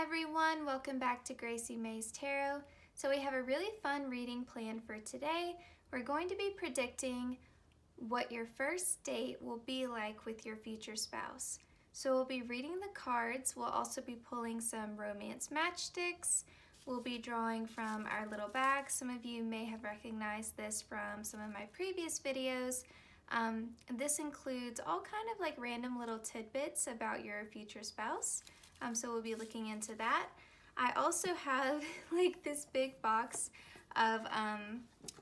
everyone, welcome back to Gracie May's Tarot. So we have a really fun reading planned for today. We're going to be predicting what your first date will be like with your future spouse. So we'll be reading the cards. We'll also be pulling some romance matchsticks. We'll be drawing from our little bag. Some of you may have recognized this from some of my previous videos. This includes all kind of like random little tidbits about your future spouse. So we'll be looking into that. I also have like this big box of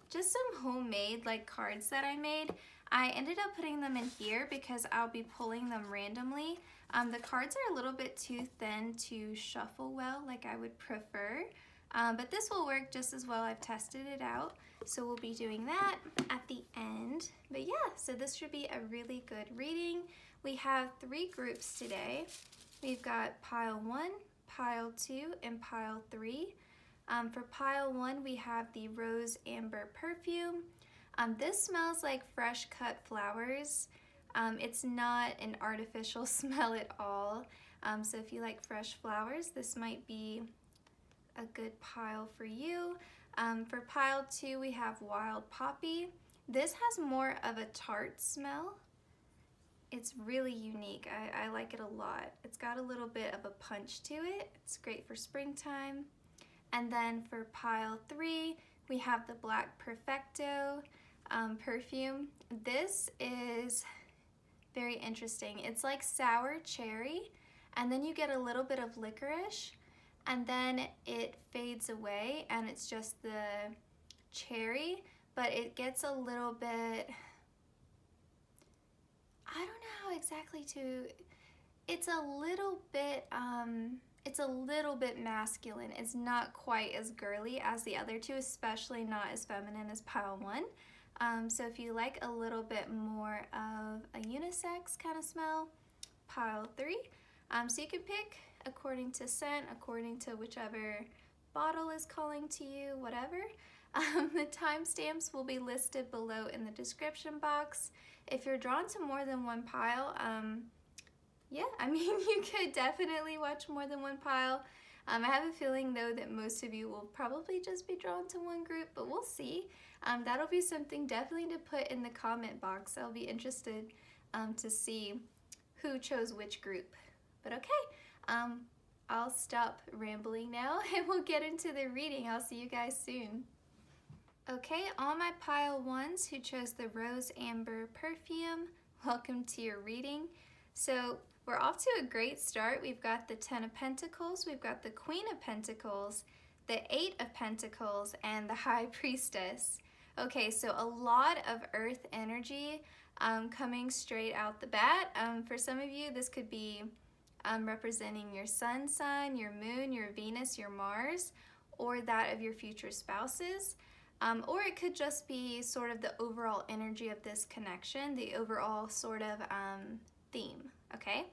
just some homemade like cards that I made. I ended up putting them in here because I'll be pulling them randomly. The cards are a little bit too thin to shuffle well like I would prefer, but this will work just as well. I've tested it out, so we'll be doing that at the end. But yeah, so this should be a really good reading. We have 3 groups today. We've got pile 1, pile 2, and pile 3. For pile 1, we have the Rose Amber Perfume. This smells like fresh cut flowers. It's not an artificial smell at all. So if you like fresh flowers, this might be a good pile for you. For pile 2, we have Wild Poppy. This has more of a tart smell. It's really unique. I like it a lot. It's got a little bit of a punch to it. It's great for springtime. And then for pile 3, we have the Black Perfecto perfume. This is very interesting. It's like sour cherry, and then you get a little bit of licorice, and then it fades away and it's just the cherry, but it gets a little bit, I don't know how exactly to, it's a little bit masculine. It's not quite as girly as the other two, especially not as feminine as pile 1. So if you like a little bit more of a unisex kind of smell, pile 3. So you can pick according to scent, according to whichever bottle is calling to you, whatever. The timestamps will be listed below in the description box. If you're drawn to more than one pile, yeah, I mean, you could definitely watch more than one pile. I have a feeling though that most of you will probably just be drawn to one group, but we'll see. That'll be something definitely to put in the comment box. I'll be interested to see who chose which group. But okay, I'll stop rambling now and we'll get into the reading. I'll see you guys soon. Okay, all my pile 1s who chose the Rose Amber Perfume, welcome to your reading. So we're off to a great start. We've got the 10 of Pentacles, we've got the Queen of Pentacles, the 8 of Pentacles, and the High Priestess. Okay, so a lot of earth energy coming straight out the bat. For some of you, this could be representing your sun sign, your moon, your Venus, your Mars, or that of your future spouses. Or it could just be sort of the overall energy of this connection, the overall sort of theme, okay?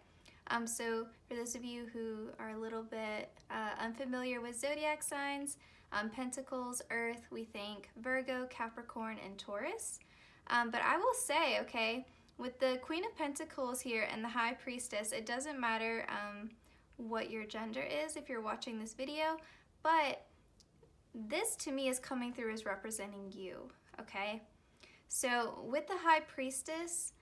So for those of you who are a little bit unfamiliar with zodiac signs, Pentacles, Earth, we think Virgo, Capricorn, and Taurus. But I will say, okay, with the Queen of Pentacles here and the High Priestess, it doesn't matter what your gender is if you're watching this video, but this to me is coming through as representing you, okay? So with the High Priestess,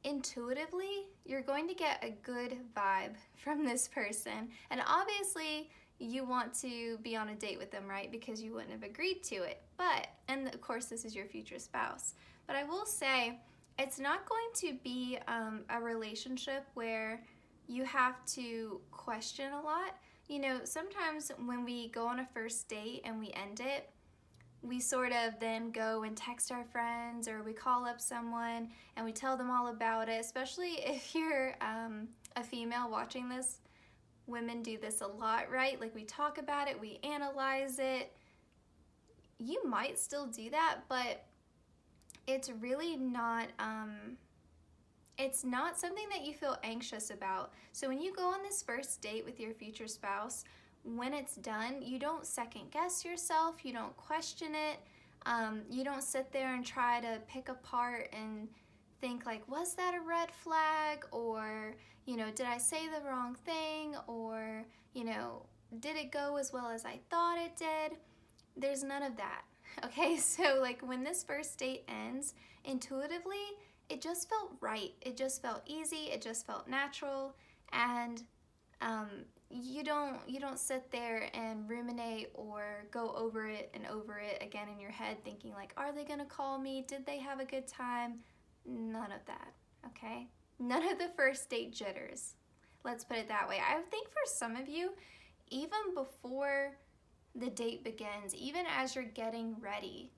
intuitively, you're going to get a good vibe from this person. And obviously, you want to be on a date with them, right? Because you wouldn't have agreed to it. But, and of course, this is your future spouse. But I will say, it's not going to be a relationship where you have to question a lot. You know, sometimes when we go on a first date and we end it, we sort of then go and text our friends or we call up someone and we tell them all about it, especially if you're a female watching this. Women do this a lot, right? Like we talk about it, we analyze it. You might still do that, but it's really not, it's not something that you feel anxious about. So when you go on this first date with your future spouse, when it's done, you don't second guess yourself, you don't question it, you don't sit there and try to pick apart and think like, was that a red flag? Or, you know, did I say the wrong thing? Or, you know, did it go as well as I thought it did? There's none of that. Okay, so like when this first date ends, intuitively, it just felt right. It just felt easy. It just felt natural. And you don't sit there and ruminate or go over it and over it again in your head thinking like, are they gonna call me? Did they have a good time? None of that, okay? None of the first date jitters. Let's put it that way. I think for some of you, even before the date begins, even as you're getting ready,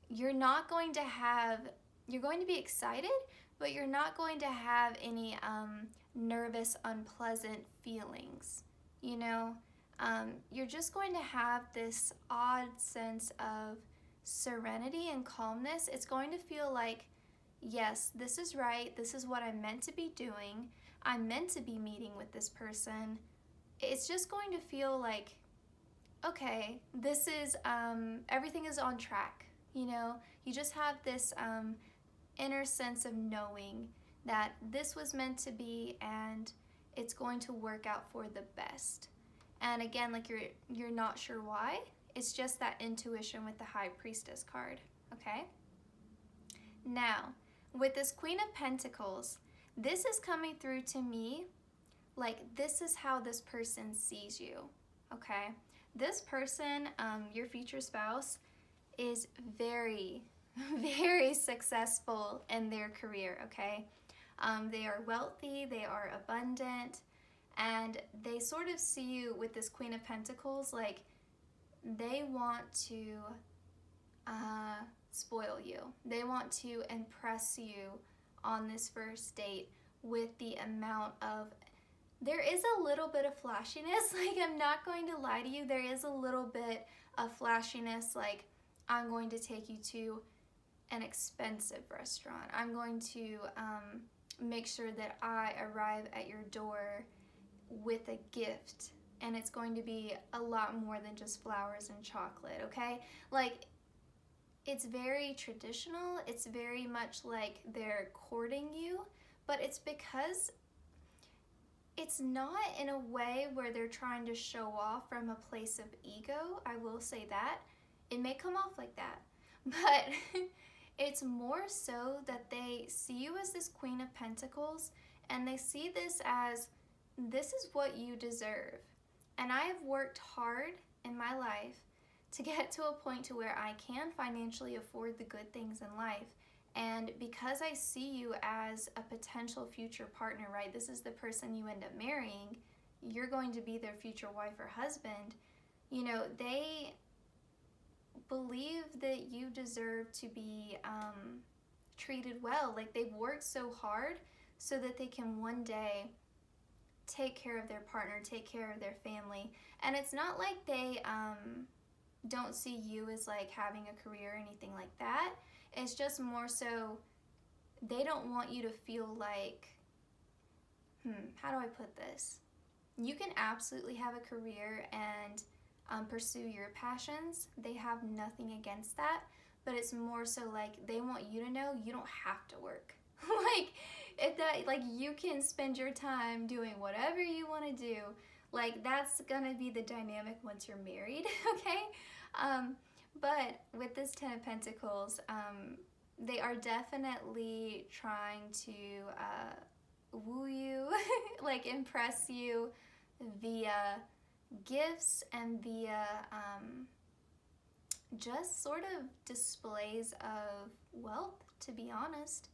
you're going to be excited, but you're not going to have any nervous, unpleasant feelings, you're just going to have this odd sense of serenity and calmness. It's going to feel like, yes, this is right, this is what I'm meant to be doing, I'm meant to be meeting with this person. It's just going to feel like, okay, this is, everything is on track, you just have this inner sense of knowing that this was meant to be and it's going to work out for the best. And again, like you're not sure why, it's just that intuition with the High Priestess card, okay? Now, with this Queen of Pentacles, this is coming through to me like this is how this person sees you, okay? This person, your future spouse, is very, very successful in their career, okay? They are wealthy, they are abundant, and they sort of see you with this Queen of Pentacles like they want to spoil you. They want to impress you on this first date with the amount of, there is a little bit of flashiness, like I'm not going to lie to you, there is a little bit of flashiness, like I'm going to take you to an expensive restaurant. I'm going to make sure that I arrive at your door with a gift, and it's going to be a lot more than just flowers and chocolate, okay? Like, it's very traditional. It's very much like they're courting you, but it's because it's not in a way where they're trying to show off from a place of ego. I will say that. It may come off like that, but it's more so that they see you as this Queen of Pentacles, and they see this as, this is what you deserve. And I have worked hard in my life to get to a point to where I can financially afford the good things in life. And because I see you as a potential future partner, right? This is the person you end up marrying. You're going to be their future wife or husband. They believe that you deserve to be treated well. Like, they've worked so hard so that they can one day take care of their partner, take care of their family. And it's not like they don't see you as like having a career or anything like that. It's just more so they don't want you to feel like, how do I put this? You can absolutely have a career and pursue your passions. They have nothing against that, but it's more so like they want you to know you don't have to work. Like, if that, like, you can spend your time doing whatever you want to do. Like, that's gonna be the dynamic once you're married, okay? But with this Ten of Pentacles, they are definitely trying to woo you, like impress you via gifts and via just sort of displays of wealth, to be honest.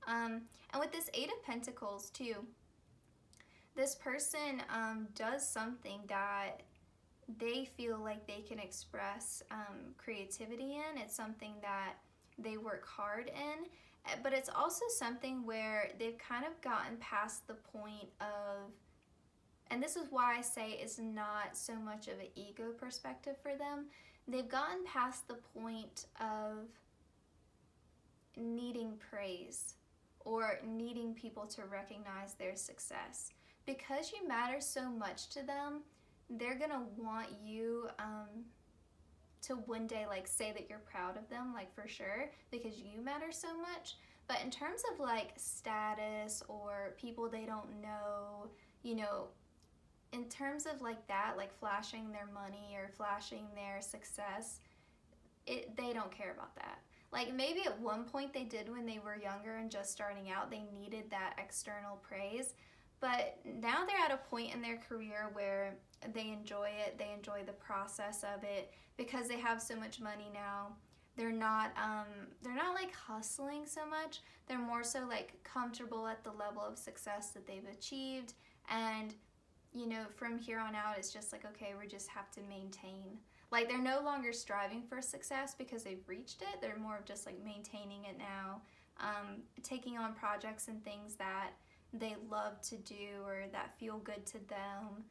And with this Eight of Pentacles too, this person does something that they feel like they can express creativity in. It's something that they work hard in, but it's also something where they've kind of gotten past the point of, and this is why I say it's not so much of an ego perspective for them, they've gotten past the point of needing praise or needing people to recognize their success. Because you matter so much to them, they're gonna want you to one day like say that you're proud of them, like for sure, because you matter so much. But in terms of like status or people they don't know, in terms of like that, like flashing their money or flashing their success, they don't care about that. Like maybe at one point they did when they were younger and just starting out, they needed that external praise. But now they're at a point in their career where they enjoy it, they enjoy the process of it because they have so much money now. They're not like hustling so much. They're more so like comfortable at the level of success that they've achieved, and you know, from here on out it's just like, okay, we just have to maintain. Like they're no longer striving for success because they've reached it. They're more of just like maintaining it now, taking on projects and things that they love to do or that feel good to them.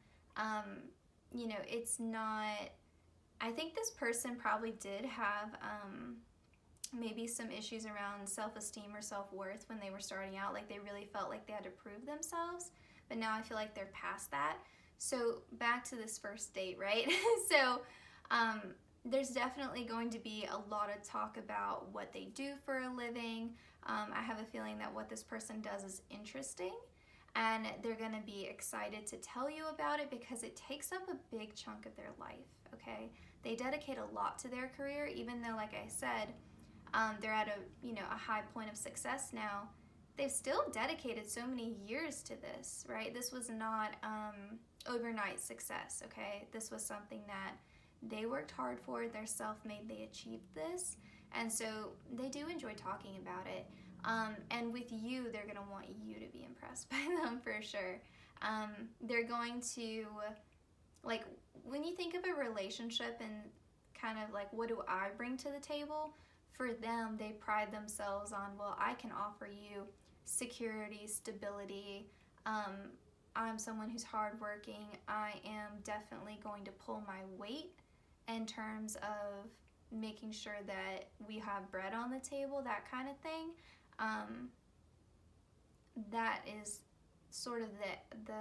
You know, it's not, I think this person probably did have maybe some issues around self-esteem or self-worth when they were starting out. Like they really felt like they had to prove themselves, but now I feel like they're past that. So back to this first date, right? So there's definitely going to be a lot of talk about what they do for a living. I have a feeling that what this person does is interesting, and they're going to be excited to tell you about it because it takes up a big chunk of their life, okay? They dedicate a lot to their career, even though, like I said, they're at a high point of success now. They've still dedicated so many years to this, right? This was not overnight success, okay? This was something that they worked hard for. They're self-made. They achieved this, and so they do enjoy talking about it. And with you, they're going to want you to be impressed by them for sure. They're going to, like, when you think of a relationship and kind of like, what do I bring to the table? For them, they pride themselves on, well, I can offer you security, stability. I'm someone who's hardworking. I am definitely going to pull my weight in terms of making sure that we have bread on the table, that kind of thing. That is sort of the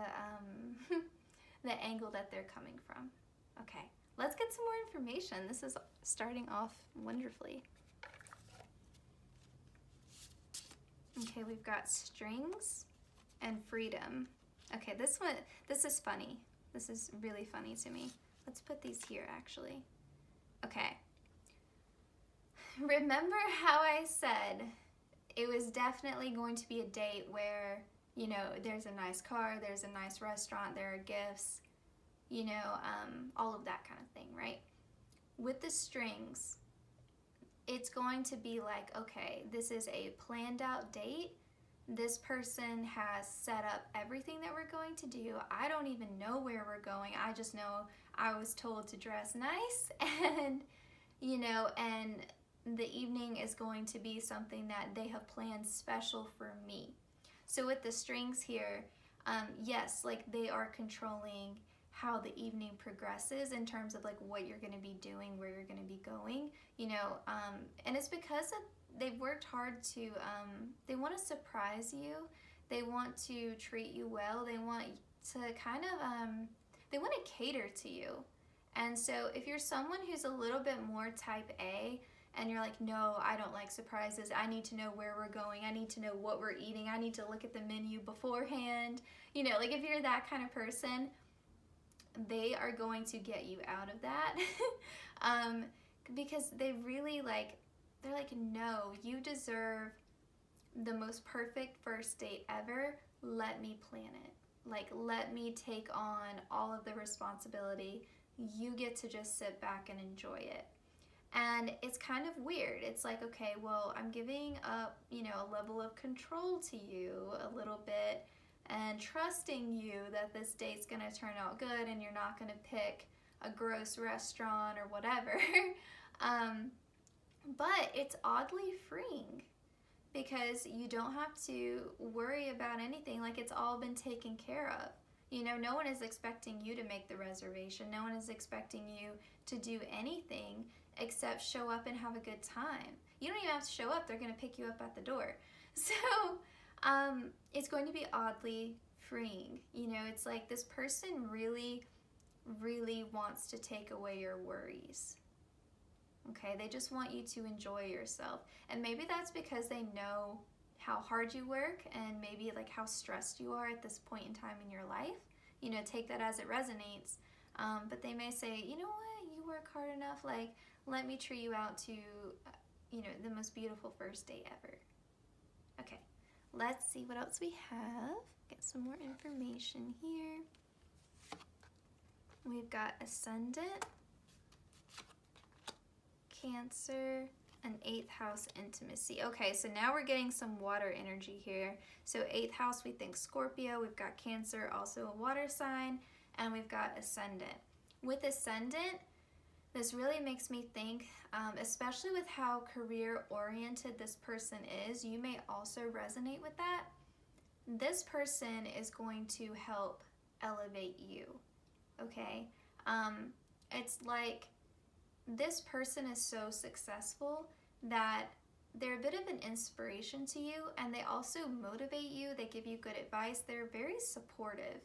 the angle that they're coming from. Okay, let's get some more information. This is starting off wonderfully. Okay, we've got strings and freedom. Okay, this is funny. This is really funny to me. Let's put these here, actually. Okay. Remember how I said it was definitely going to be a date where, you know, there's a nice car, there's a nice restaurant, there are gifts, you know, all of that kind of thing, right? With the strings, it's going to be like, okay, this is a planned out date. This person has set up everything that we're going to do. I don't even know where we're going. I just know I was told to dress nice, and, you know, and the evening is going to be something that they have planned special for me. So with the strings here, yes, like they are controlling how the evening progresses in terms of like what you're going to be doing, where you're going to be going, you know, and it's because they've worked hard to, they want to surprise you, they want to treat you well, they want to kind of, they want to cater to you. And so if you're someone who's a little bit more type A, and you're like, no, I don't like surprises, I need to know where we're going, I need to know what we're eating, I need to look at the menu beforehand, you know, like if you're that kind of person, they are going to get you out of that. Because they really they're like, no, you deserve the most perfect first date ever. Let me plan it. Like, let me take on all of the responsibility. You get to just sit back and enjoy it. And it's kind of weird. It's like, okay, well, I'm giving up, you know, a level of control to you a little bit, and trusting you that this date's gonna turn out good and you're not gonna pick a gross restaurant or whatever. But it's oddly freeing because you don't have to worry about anything. Like, it's all been taken care of. You know, no one is expecting you to make the reservation. No one is expecting you to do anything except show up and have a good time. You don't even have to show up. They're gonna pick you up at the door. So, it's going to be oddly freeing. You know, it's like this person really, really wants to take away your worries. Okay, they just want you to enjoy yourself. And maybe that's because they know how hard you work, and maybe like how stressed you are at this point in time in your life. you know, take that as it resonates. But they may say, you know what, you work hard enough, like, let me treat you out to, you know, the most beautiful first date ever. Okay, let's see what else we have. Get some more information here. We've got Ascendant, Cancer, and 8th house intimacy. Okay, so now we're getting some water energy here. So 8th house, we think Scorpio. We've got Cancer, also a water sign, and we've got Ascendant. With Ascendant, this really makes me think, especially with how career-oriented this person is, you may also resonate with that. This person is going to help elevate you, okay? It's like this person is so successful that they're a bit of an inspiration to you, and they also motivate you. They give you good advice. They're very supportive.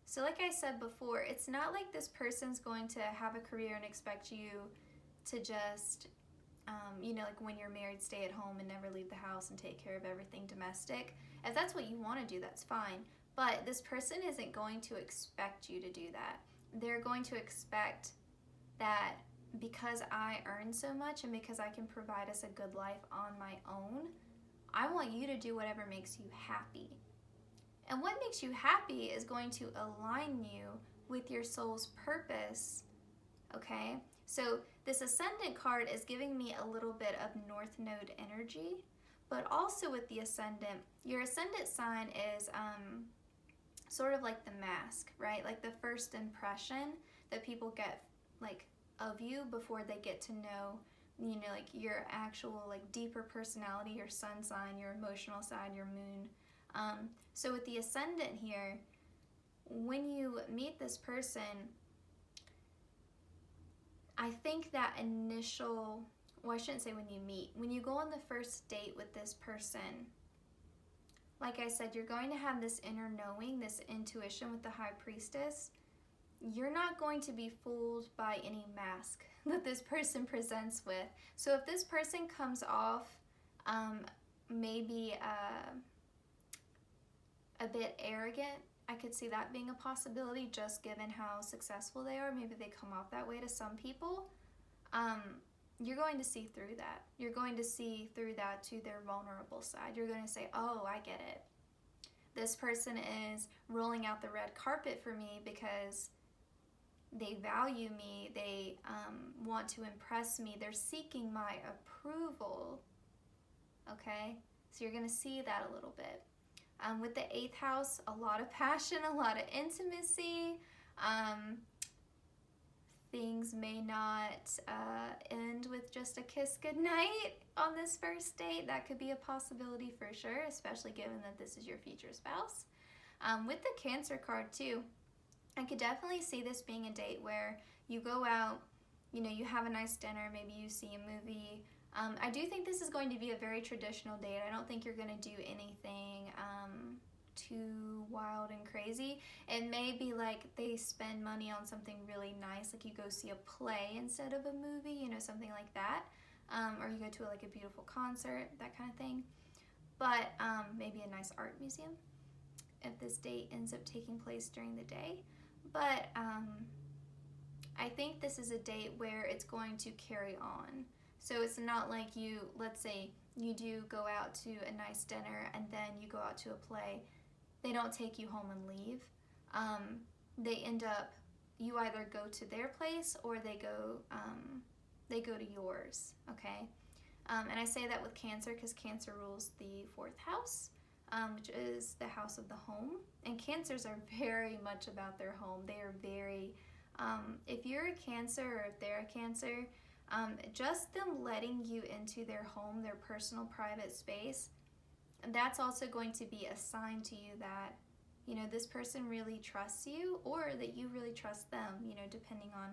So like I said before, it's not like this person's going to have a career and expect you to just, you know, like when you're married, stay at home and never leave the house and take care of everything domestic. If that's what you want to do, that's fine. But this person isn't going to expect you to do that. They're going to expect that because I earn so much and because I can provide us a good life on my own, I want you to do whatever makes you happy. And what makes you happy is going to align you with your soul's purpose, okay? So this Ascendant card is giving me a little bit of North Node energy, but also with the Ascendant, your Ascendant sign is sort of like the mask, right? Like the first impression that people get, like, of you before they get to know, you know, like your actual, like, deeper personality, your sun sign, your emotional side, your moon. So with the Ascendant here, when you meet this person, I think that initial, well, I shouldn't say when you meet, when you go on the first date with this person, like I said, you're going to have this inner knowing, this intuition with the High Priestess. You're not going to be fooled by any mask that this person presents with. So if this person comes off maybe a bit arrogant, I could see that being a possibility just given how successful they are. Maybe they come off that way to some people. You're going to see through that. You're going to see through that to their vulnerable side. You're going to say, oh, I get it. This person is rolling out the red carpet for me because they value me. They want to impress me. They're seeking my approval. Okay? So you're going to see that a little bit. With the 8th house, a lot of passion, a lot of intimacy. Things may not end with just a kiss goodnight on this first date. That could be a possibility for sure, especially given that this is your future spouse. With the Cancer card too, I could definitely see this being a date where you go out, you know, you have a nice dinner, maybe you see a movie. I do think this is going to be a very traditional date. I don't think you're going to do anything too wild and crazy. It may be like they spend money on something really nice, like you go see a play instead of a movie, you know, something like that. Or you go to like a beautiful concert, that kind of thing. But maybe a nice art museum if this date ends up taking place during the day. But I think this is a date where it's going to carry on. So it's not like you, let's say you do go out to a nice dinner and then you go out to a play. They don't take you home and leave. They end up, you either go to their place or they go to yours, okay? And I say that with Cancer because Cancer rules the 4th house, which is the house of the home. And Cancers are very much about their home. They are very, if you're a Cancer or if they're a Cancer, just them letting you into their home, their personal private space, that's also going to be a sign to you that, you know, this person really trusts you or that you really trust them, you know, depending on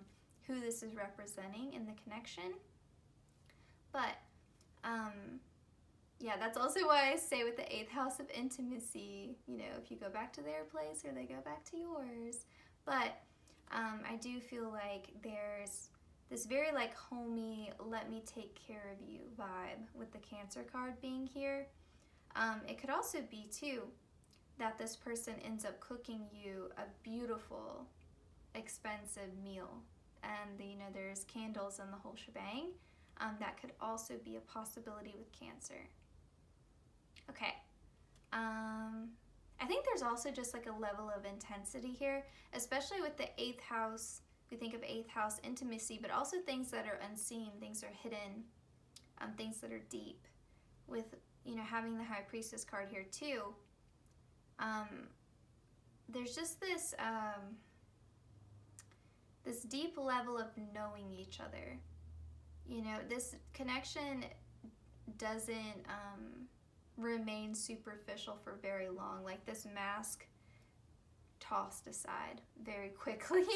who this is representing in the connection. But, yeah, that's also why I say with the 8th house of intimacy, you know, if you go back to their place or they go back to yours. But I do feel like there's this very like homey, let me take care of you vibe with the Cancer card being here. It could also be too that this person ends up cooking you a beautiful, expensive meal. And, you know, there's candles and the whole shebang. That could also be a possibility with Cancer. Okay. I think there's also just like a level of intensity here, especially with the 8th house. We think of 8th house intimacy, but also things that are unseen, things that are hidden, things that are deep. With, you know, having the High Priestess card here too, there's just this this deep level of knowing each other. You know, this connection doesn't remain superficial for very long. Like this mask tossed aside very quickly.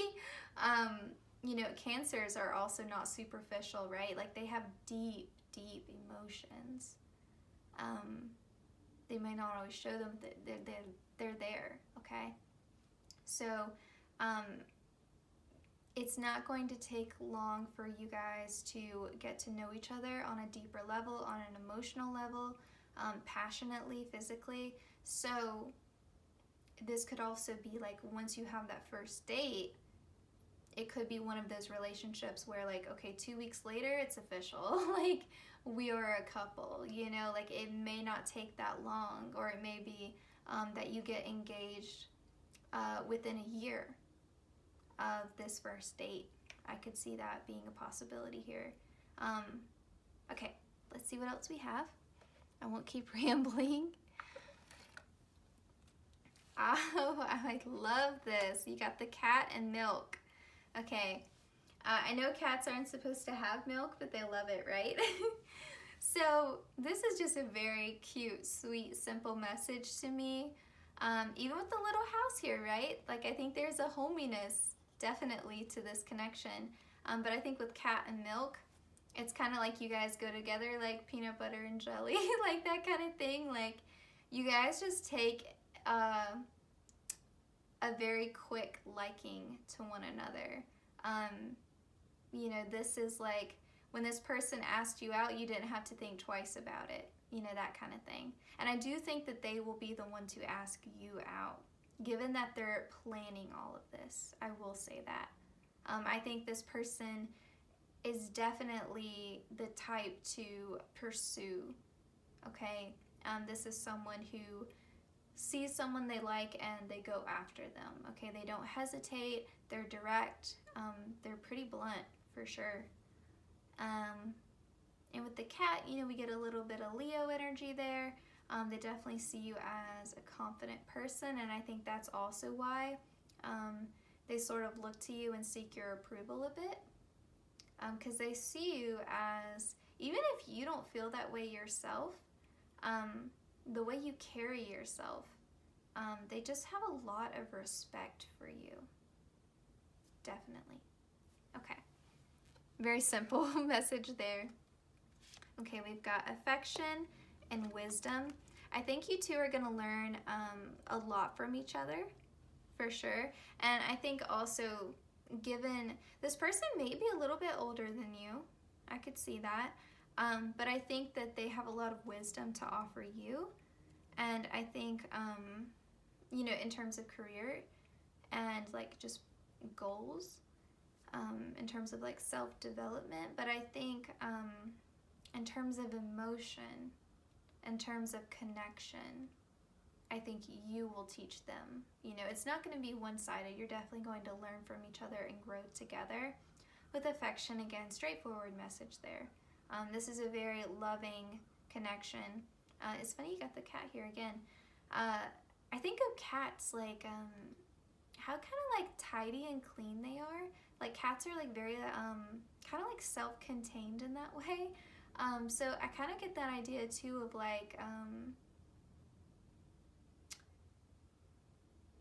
You know, Cancers are also not superficial, right? Like they have deep, deep emotions. They may not always show them that they're there, okay? So, it's not going to take long for you guys to get to know each other on a deeper level, on an emotional level, passionately, physically. So this could also be like once you have that first date, it could be one of those relationships where like, okay, 2 weeks later, it's official. Like we are a couple, you know, like it may not take that long, or it may be that you get engaged within a year of this first date. I could see that being a possibility here. Okay, let's see what else we have. I won't keep rambling. Oh, I love this. You got the cat and milk. Okay, I know cats aren't supposed to have milk, but they love it, right? So this is just a very cute, sweet, simple message to me. Even with the little house here, right? Like I think there's a hominess definitely to this connection. But I think with cat and milk, it's kind of like you guys go together like peanut butter and jelly, like that kind of thing. Like you guys just take a very quick liking to one another. You know, this is like when this person asked you out, you didn't have to think twice about it, you know, that kind of thing. And I do think that they will be the one to ask you out, given that they're planning all of this. I will say that. I think this person is definitely the type to pursue, okay? This is someone who sees someone they like and they go after them, okay? They don't hesitate, they're direct, they're pretty blunt for sure. And with the cat, you know, we get a little bit of Leo energy there. They definitely see you as a confident person, and I think that's also why they sort of look to you and seek your approval a bit, because they see you as, even if you don't feel that way yourself, the way you carry yourself, they just have a lot of respect for you. Definitely. Okay. Very simple message there. Okay, we've got affection and wisdom. I think you two are going to learn a lot from each other, for sure. And I think also, given this person may be a little bit older than you, I could see that. But I think that they have a lot of wisdom to offer you. And I think, you know, in terms of career and like just goals, in terms of like self-development, but I think in terms of emotion, in terms of connection, I think you will teach them. You know, it's not going to be one-sided. You're definitely going to learn from each other and grow together. With affection, again, straightforward message there. This is a very loving connection. It's funny you got the cat here again. I think of cats like how kind of like tidy and clean they are. Like cats are like very kind of like self-contained in that way. So I kind of get that idea too of like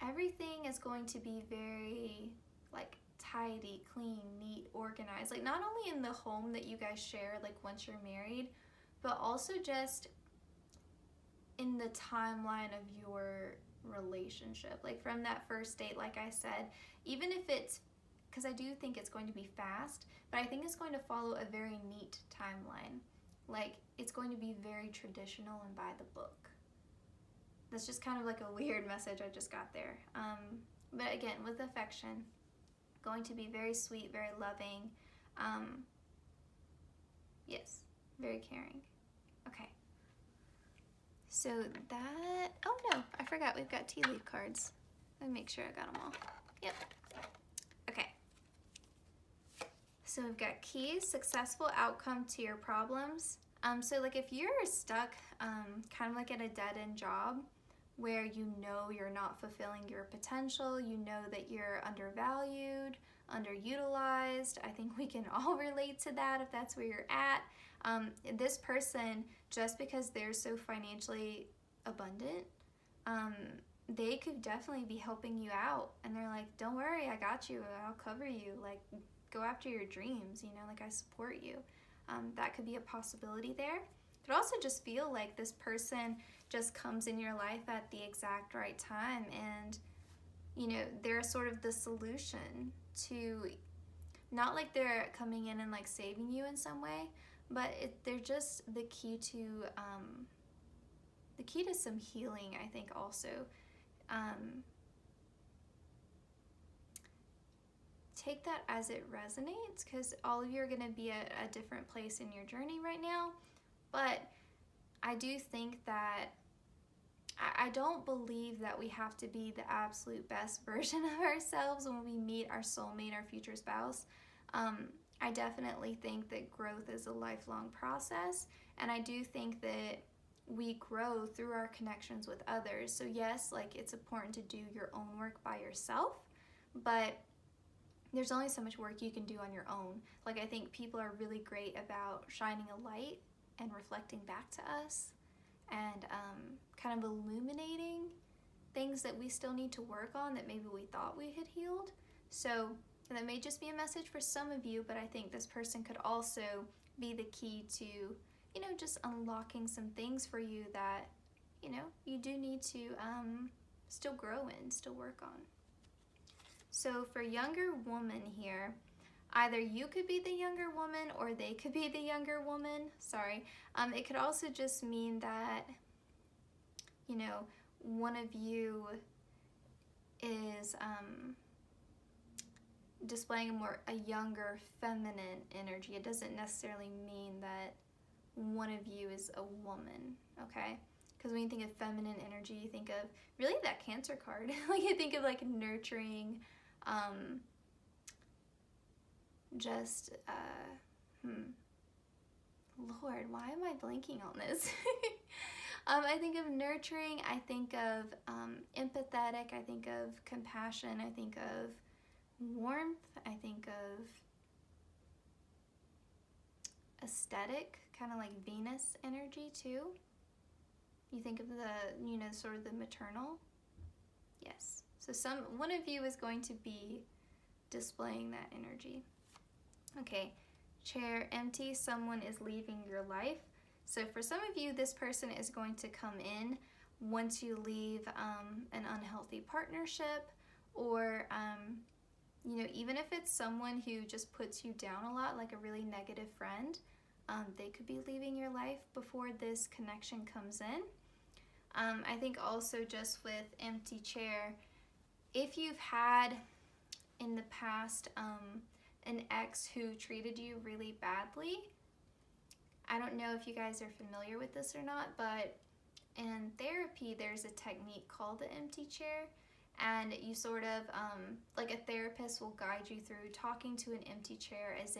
everything is going to be very like tidy, clean, neat, organized. Like not only in the home that you guys share like once you're married, but also just in the timeline of your relationship. Like from that first date, like I said, even if it's, because I do think it's going to be fast, but I think it's going to follow a very neat timeline. Like it's going to be very traditional and by the book. That's just kind of like a weird message I just got there. But again, with affection, going to be very sweet, very loving. Yes, very caring. Okay. So that, oh no, I forgot we've got tea leaf cards. Let me make sure I got them all. Yep. Okay. So we've got keys, successful outcome to your problems. So like if you're stuck kind of like at a dead-end job where you know you're not fulfilling your potential, you know that you're undervalued, underutilized, I think we can all relate to that if that's where you're at. This person, just because they're so financially abundant, they could definitely be helping you out, and they're like, don't worry, I got you, I'll cover you, like go after your dreams, you know, like I support you. That could be a possibility there. It could also just feel like this person just comes in your life at the exact right time, and you know, they're sort of the solution to, not like they're coming in and like saving you in some way, but they're just the key to some healing, I think also. Take that as it resonates, because all of you are going to be at a different place in your journey right now. But I do think that I don't believe that we have to be the absolute best version of ourselves when we meet our soulmate, our future spouse. I definitely think that growth is a lifelong process, and I do think that we grow through our connections with others. So yes, like it's important to do your own work by yourself, but there's only so much work you can do on your own. Like I think people are really great about shining a light and reflecting back to us, and kind of illuminating things that we still need to work on that maybe we thought we had healed. So that may just be a message for some of you, but I think this person could also be the key to, you know, just unlocking some things for you that, you know, you do need to still grow in, still work on. So for younger woman here, either you could be the younger woman or they could be the younger woman. Sorry. It could also just mean that, you know, one of you is displaying a younger feminine energy. It doesn't necessarily mean that one of you is a woman, okay? Because when you think of feminine energy, you think of really that Cancer card. Like you think of like nurturing, Lord, why am I blanking on this? I think of nurturing, I think of empathetic, I think of compassion, I think of warmth, I think of aesthetic, kind of like Venus energy too. You think of the, you know, sort of the maternal. Yes. So one of you is going to be displaying that energy. Okay. Chair empty, someone is leaving your life. So for some of you, this person is going to come in once you leave an unhealthy partnership, or you know, even if it's someone who just puts you down a lot, like a really negative friend, they could be leaving your life before this connection comes in. I think also just with empty chair, if you've had in the past an ex who treated you really badly, I don't know if you guys are familiar with this or not, but in therapy there's a technique called the empty chair, and you sort of like a therapist will guide you through talking to an empty chair as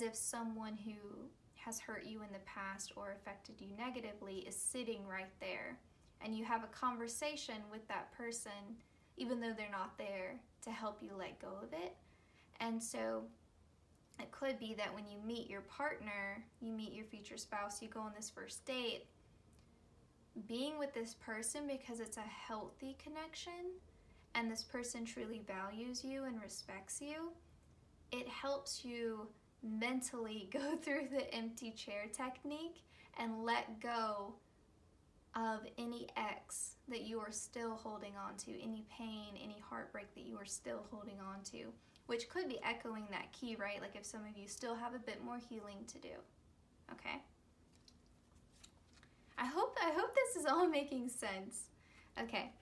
if someone who has hurt you in the past or affected you negatively is sitting right there, and you have a conversation with that person even though they're not there to help you let go of it. And so it could be that when you meet your partner, you meet your future spouse, you go on this first date, being with this person because it's a healthy connection and this person truly values you and respects you, it helps you mentally go through the empty chair technique and let go of any ex that you are still holding on to, any pain, any heartbreak that you are still holding on to, which could be echoing that key, right? Like if some of you still have a bit more healing to do, okay? I hope this is all making sense. Okay,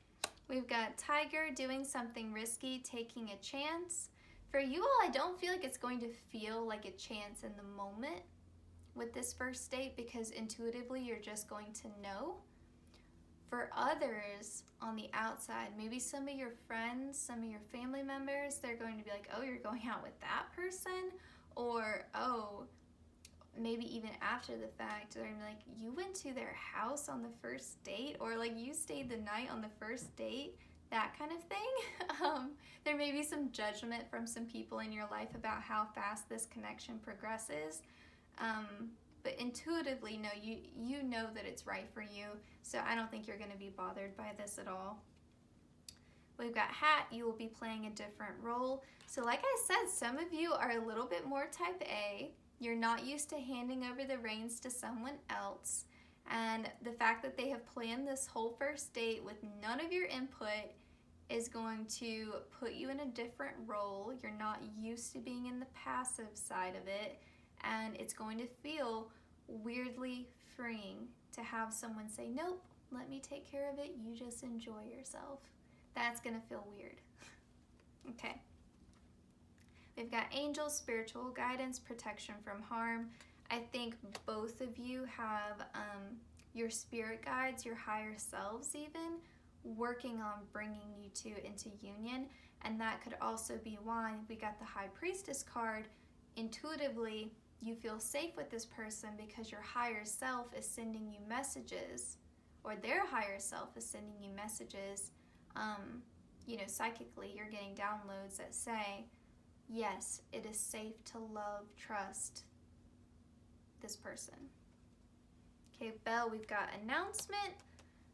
we've got Tiger doing something risky, taking a chance. For you all, I don't feel like it's going to feel like a chance in the moment with this first date because intuitively you're just going to know. For others on the outside, maybe some of your friends, some of your family members, they're going to be like, oh, you're going out with that person? Or, oh, maybe even after the fact, they're gonna be like, you went to their house on the first date? Or like, you stayed the night on the first date? That kind of thing. There may be some judgment from some people in your life about how fast this connection progresses. But intuitively, no, you know that it's right for you, so I don't think you're going to be bothered by this at all. We've got Hat, you will be playing a different role. So like I said, some of you are a little bit more type A. You're not used to handing over the reins to someone else. And the fact that they have planned this whole first date with none of your input is going to put you in a different role. You're not used to being in the passive side of it. And it's going to feel weirdly freeing to have someone say, nope, let me take care of it, you just enjoy yourself. That's going to feel weird. Okay. We've got angels, spiritual guidance, protection from harm. I think both of you have your spirit guides, your higher selves even, working on bringing you two into union. And that could also be why we got the High Priestess card. Intuitively, you feel safe with this person because your higher self is sending you messages, or their higher self is sending you messages. Psychically, you're getting downloads that say, yes, it is safe to love, trust this person. Okay, Belle, we've got announcement.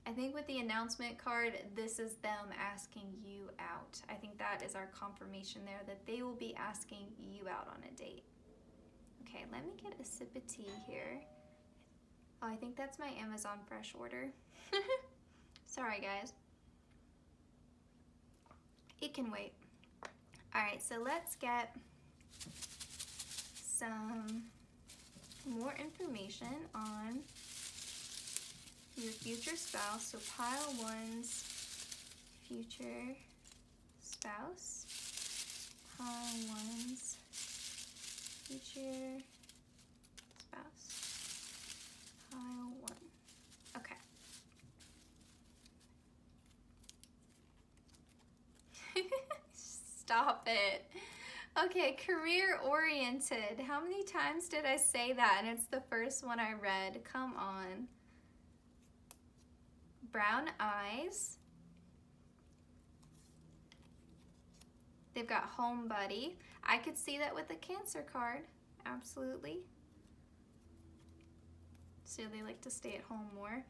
I think with the announcement card, this is them asking you out. I think that is our confirmation there that they will be asking you out on a date. Okay, let me get a sip of tea here. Oh, I think that's my Amazon Fresh order. Sorry, guys. It can wait. All right, so let's get some more information on your future spouse. So pile one's future spouse. Pile one's future spouse. Pile one. Okay. Stop it. Okay, career oriented. How many times did I say that? And it's the first one I read. Come on. Brown eyes. They've got home buddy. I could see that with the Cancer card. Absolutely. So they like to stay at home more.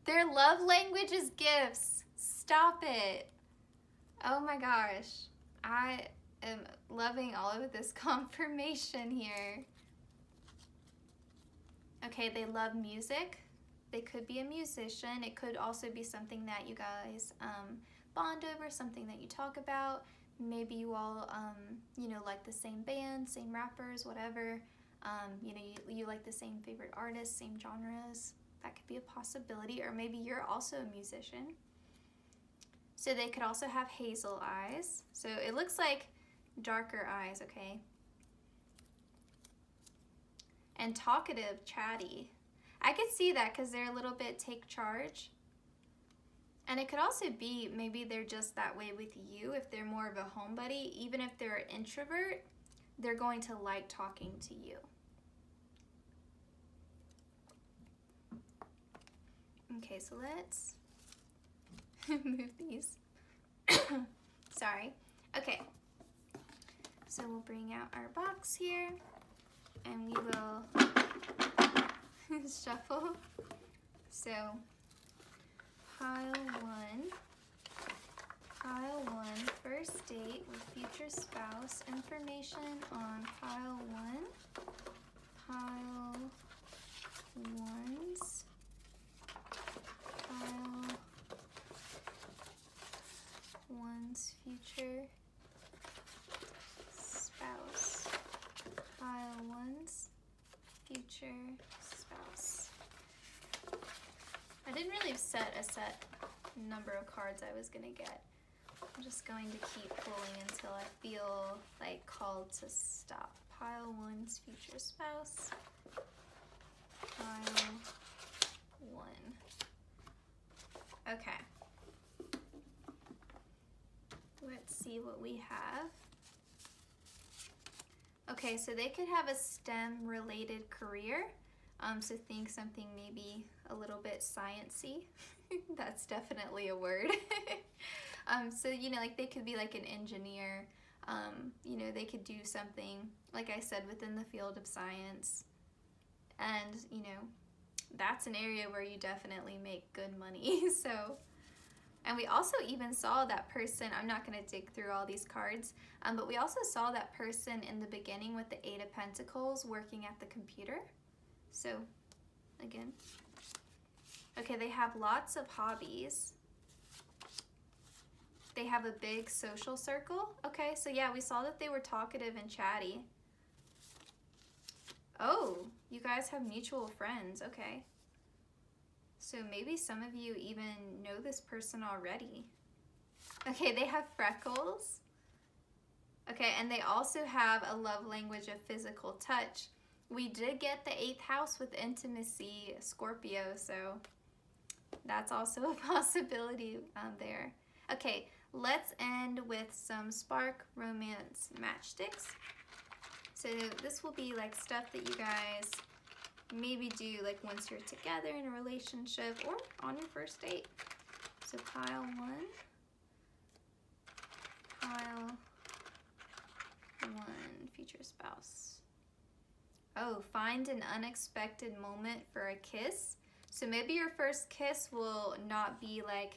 Their love language is gifts. Stop it. Oh my gosh. I am loving all of this confirmation here. Okay, they love music. They could be a musician. It could also be something that you guys bond over, something that you talk about. Maybe you all, like the same band, same rappers, whatever. You like the same favorite artists, same genres. That could be a possibility. Or maybe you're also a musician. So they could also have hazel eyes. So it looks like darker eyes, okay? And talkative, chatty. I could see that because they're a little bit take charge. And it could also be maybe they're just that way with you if they're more of a homebody. Even if they're an introvert, they're going to like talking to you. Okay, so let's move these. Sorry. Okay. So we'll bring out our box here and we will shuffle. So pile one, first date with future spouse, information on pile one's future spouse. Pile one's future spouse. I didn't really set a set number of cards I was going to get. I'm just going to keep pulling until I feel like called to stop. Pile 1's future spouse. Pile 1. Okay. Let's see what we have. Okay, so they could have a STEM related career. So think something maybe a little bit sciencey. That's definitely a word. So, you know, like they could be like an engineer. You know, they could do something, like I said, within the field of science. And, you know, that's an area where you definitely make good money. So, and we also even saw that person, I'm not going to dig through all these cards, but we also saw that person in the beginning with the 8 of Pentacles working at the computer. So, again. Okay, they have lots of hobbies. They have a big social circle. Okay, so yeah, we saw that they were talkative and chatty. Oh, you guys have mutual friends. Okay. So maybe some of you even know this person already. Okay, they have freckles. Okay, and they also have a love language of physical touch. We did get the 8th house with intimacy, Scorpio, so that's also a possibility there. Okay, let's end with some spark romance matchsticks. So this will be like stuff that you guys maybe do like once you're together in a relationship or on your first date. So pile 1, pile 1, future spouse. Oh, find an unexpected moment for a kiss. So maybe your first kiss will not be like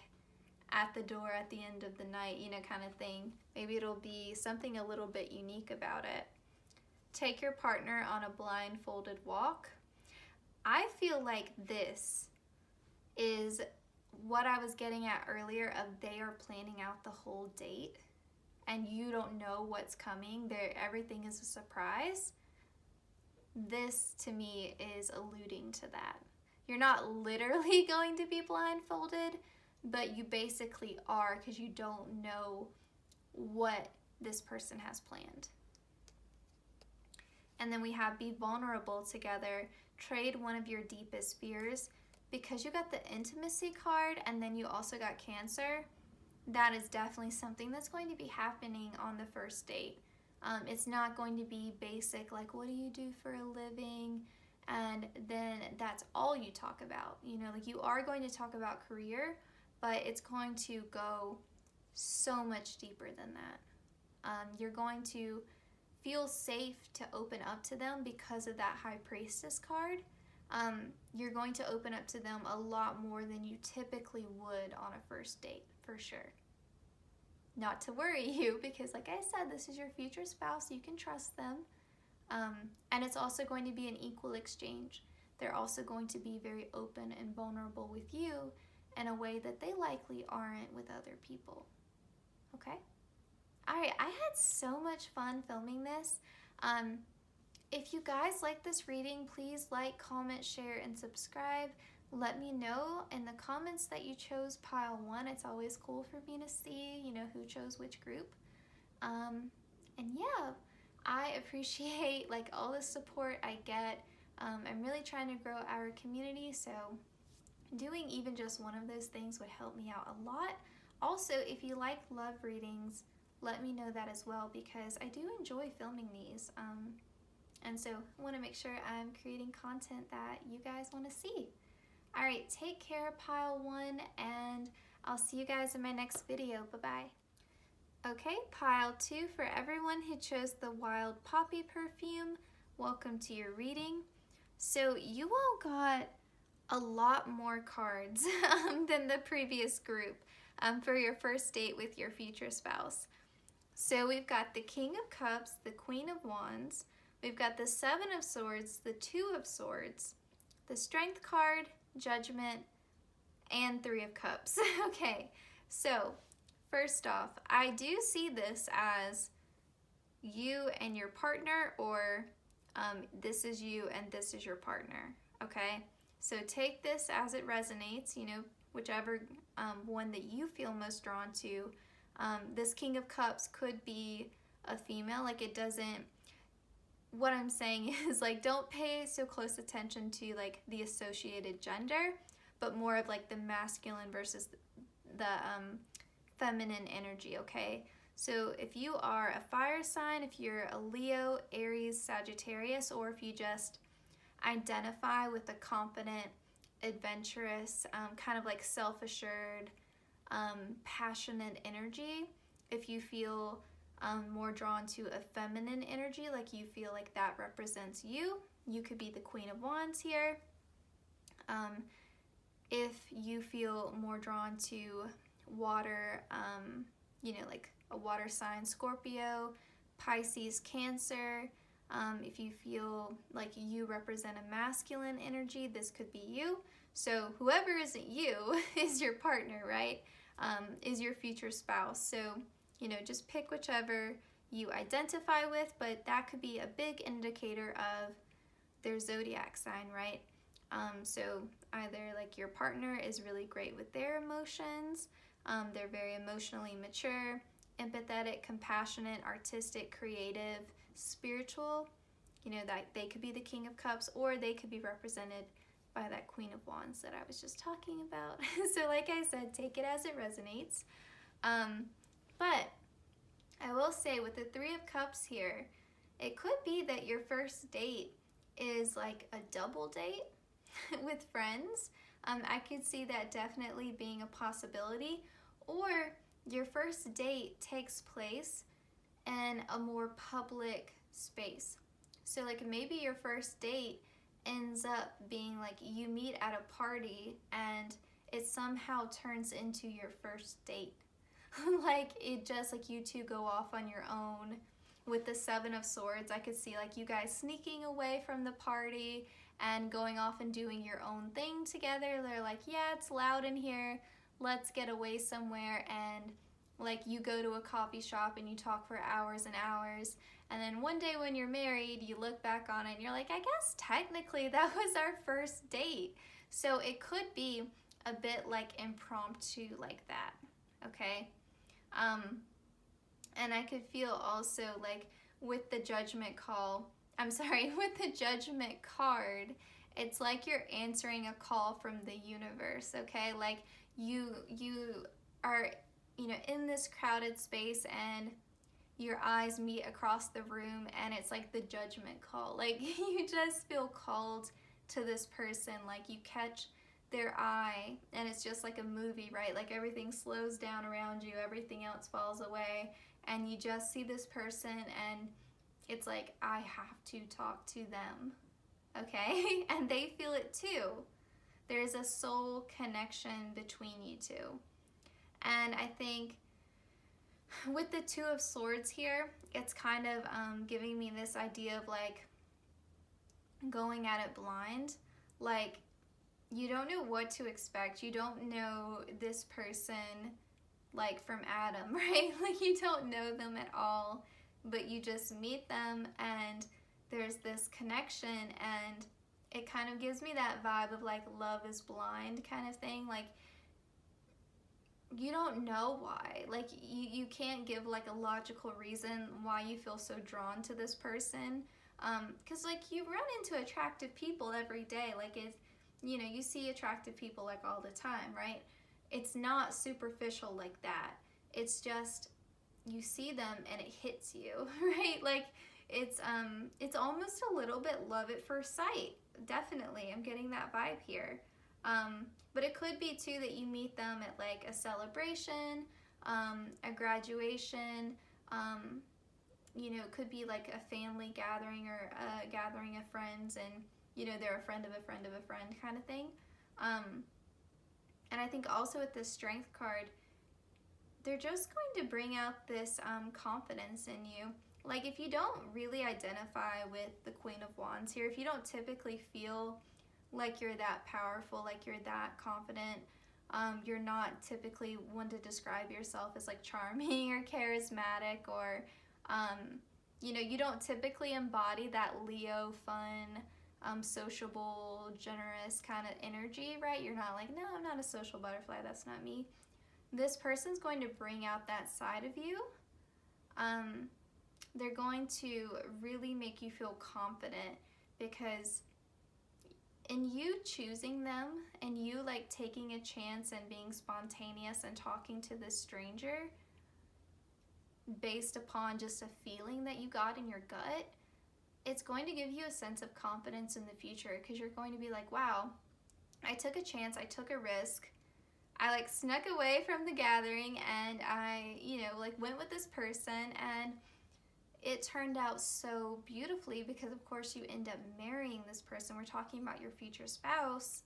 at the door at the end of the night, you know, kind of thing. Maybe it'll be something a little bit unique about it. Take your partner on a blindfolded walk. I feel like this is what I was getting at earlier of they are planning out the whole date and you don't know what's coming. Everything is a surprise. This to me is alluding to that. You're not literally going to be blindfolded, but you basically are because you don't know what this person has planned. And then we have be vulnerable together, trade one of your deepest fears. Because you got the intimacy card and then you also got Cancer, that is definitely something that's going to be happening on the first date. It's not going to be basic, like what do you do for a living? And then that's all you talk about. You know, like you are going to talk about career, but it's going to go so much deeper than that. You're going to feel safe to open up to them because of that High Priestess card. You're going to open up to them a lot more than you typically would on a first date, for sure. Not to worry you, because like I said, this is your future spouse. You can trust them. And it's also going to be an equal exchange. They're also going to be very open and vulnerable with you in a way that they likely aren't with other people. Okay? All right, I had so much fun filming this. If you guys like this reading, please like, comment, share, and subscribe. Let me know in the comments that you chose pile 1. It's always cool for me to see, you know, who chose which group. And yeah, I appreciate like all the support I get. I'm really trying to grow our community, so doing even just one of those things would help me out a lot. Also, if you like love readings, let me know that as well, because I do enjoy filming these. And so I want to make sure I'm creating content that you guys want to see. All right, take care, pile 1, and I'll see you guys in my next video. Bye-bye. Okay, pile 2, for everyone who chose the Wild Poppy perfume, welcome to your reading. So you all got a lot more cards than the previous group for your first date with your future spouse. So we've got the King of Cups, the Queen of Wands, we've got the 7 of Swords, the 2 of Swords, the Strength card, Judgment, and 3 of Cups. Okay, so first off, I do see this as you and your partner, or this is you and this is your partner, okay? So take this as it resonates, you know, whichever one that you feel most drawn to. This King of Cups could be a female, like it doesn't, what I'm saying is like don't pay so close attention to like the associated gender, but more of like the masculine versus the feminine energy, okay? So if you are a fire sign, if you're a Leo, Aries, Sagittarius, or if you just identify with a confident, adventurous, kind of like self-assured, passionate energy, if you feel more drawn to a feminine energy, like you feel like that represents you, you could be the Queen of Wands here. If you feel more drawn to water, you know, like a water sign, Scorpio, Pisces, Cancer. If you feel like you represent a masculine energy, this could be you. So whoever isn't you is your partner, right? Is your future spouse. So, you know, just pick whichever you identify with, but that could be a big indicator of their zodiac sign, right? So either like your partner is really great with their emotions, they're very emotionally mature, empathetic, compassionate, artistic, creative, spiritual, you know, that they could be the King of Cups, or they could be represented by that Queen of Wands that I was just talking about. So like I said, take it as it resonates. But I will say with the Three of Cups here, it could be that your first date is like a double date with friends. I could see that definitely being a possibility. Or your first date takes place in a more public space. So like maybe your first date ends up being like you meet at a party and it somehow turns into your first date. Like it just like you two go off on your own. With the Seven of Swords, I could see like you guys sneaking away from the party and going off and doing your own thing together. They're like, yeah, it's loud in here, let's get away somewhere. And like you go to a coffee shop and you talk for hours and hours, and then one day when you're married, you look back on it and you're like, I guess technically that was our first date. So it could be a bit like impromptu like that, okay? And I could feel also like with the judgment call, with the judgment card, it's like you're answering a call from the universe, okay? Like you are, you know, in this crowded space and your eyes meet across the room and it's like the judgment call. Like you just feel called to this person, like you catch their eye and it's just like a movie, right? Like everything slows down around you, everything else falls away, and you just see this person and it's like, I have to talk to them, okay? And they feel it too. There's a soul connection between you two. And I think with the Two of Swords here, it's kind of giving me this idea of like going at it blind. Like you don't know what to expect. You don't know this person like from Adam, right? Like you don't know them at all, but you just meet them and there's this connection, and it kind of gives me that vibe of like love is blind kind of thing. Like you don't know why. Like you can't give like a logical reason why you feel so drawn to this person. Because like you run into attractive people every day. Like it's, you know, you see attractive people like all the time, right? It's not superficial like that. It's just you see them and it hits you, right? Like it's almost a little bit love at first sight. Definitely, I'm getting that vibe here. But it could be too that you meet them at like a celebration, a graduation, you know, it could be like a family gathering or a gathering of friends, and you know, they're a friend of a friend of a friend kind of thing. And I think also with this Strength card, they're just going to bring out this confidence in you. Like if you don't really identify with the Queen of Wands here, if you don't typically feel like you're that powerful, like you're that confident, you're not typically one to describe yourself as like charming or charismatic, or you know, you don't typically embody that Leo fun, sociable, generous kind of energy, right? You're not like, no, I'm not a social butterfly, that's not me. This person's going to bring out that side of you. They're going to really make you feel confident, because in you choosing them and you like taking a chance and being spontaneous and talking to this stranger based upon just a feeling that you got in your gut, it's going to give you a sense of confidence in the future, because you're going to be like, wow, I took a chance, I took a risk, I like snuck away from the gathering, and I, like went with this person, and it turned out so beautifully, because of course you end up marrying this person. We're talking about your future spouse.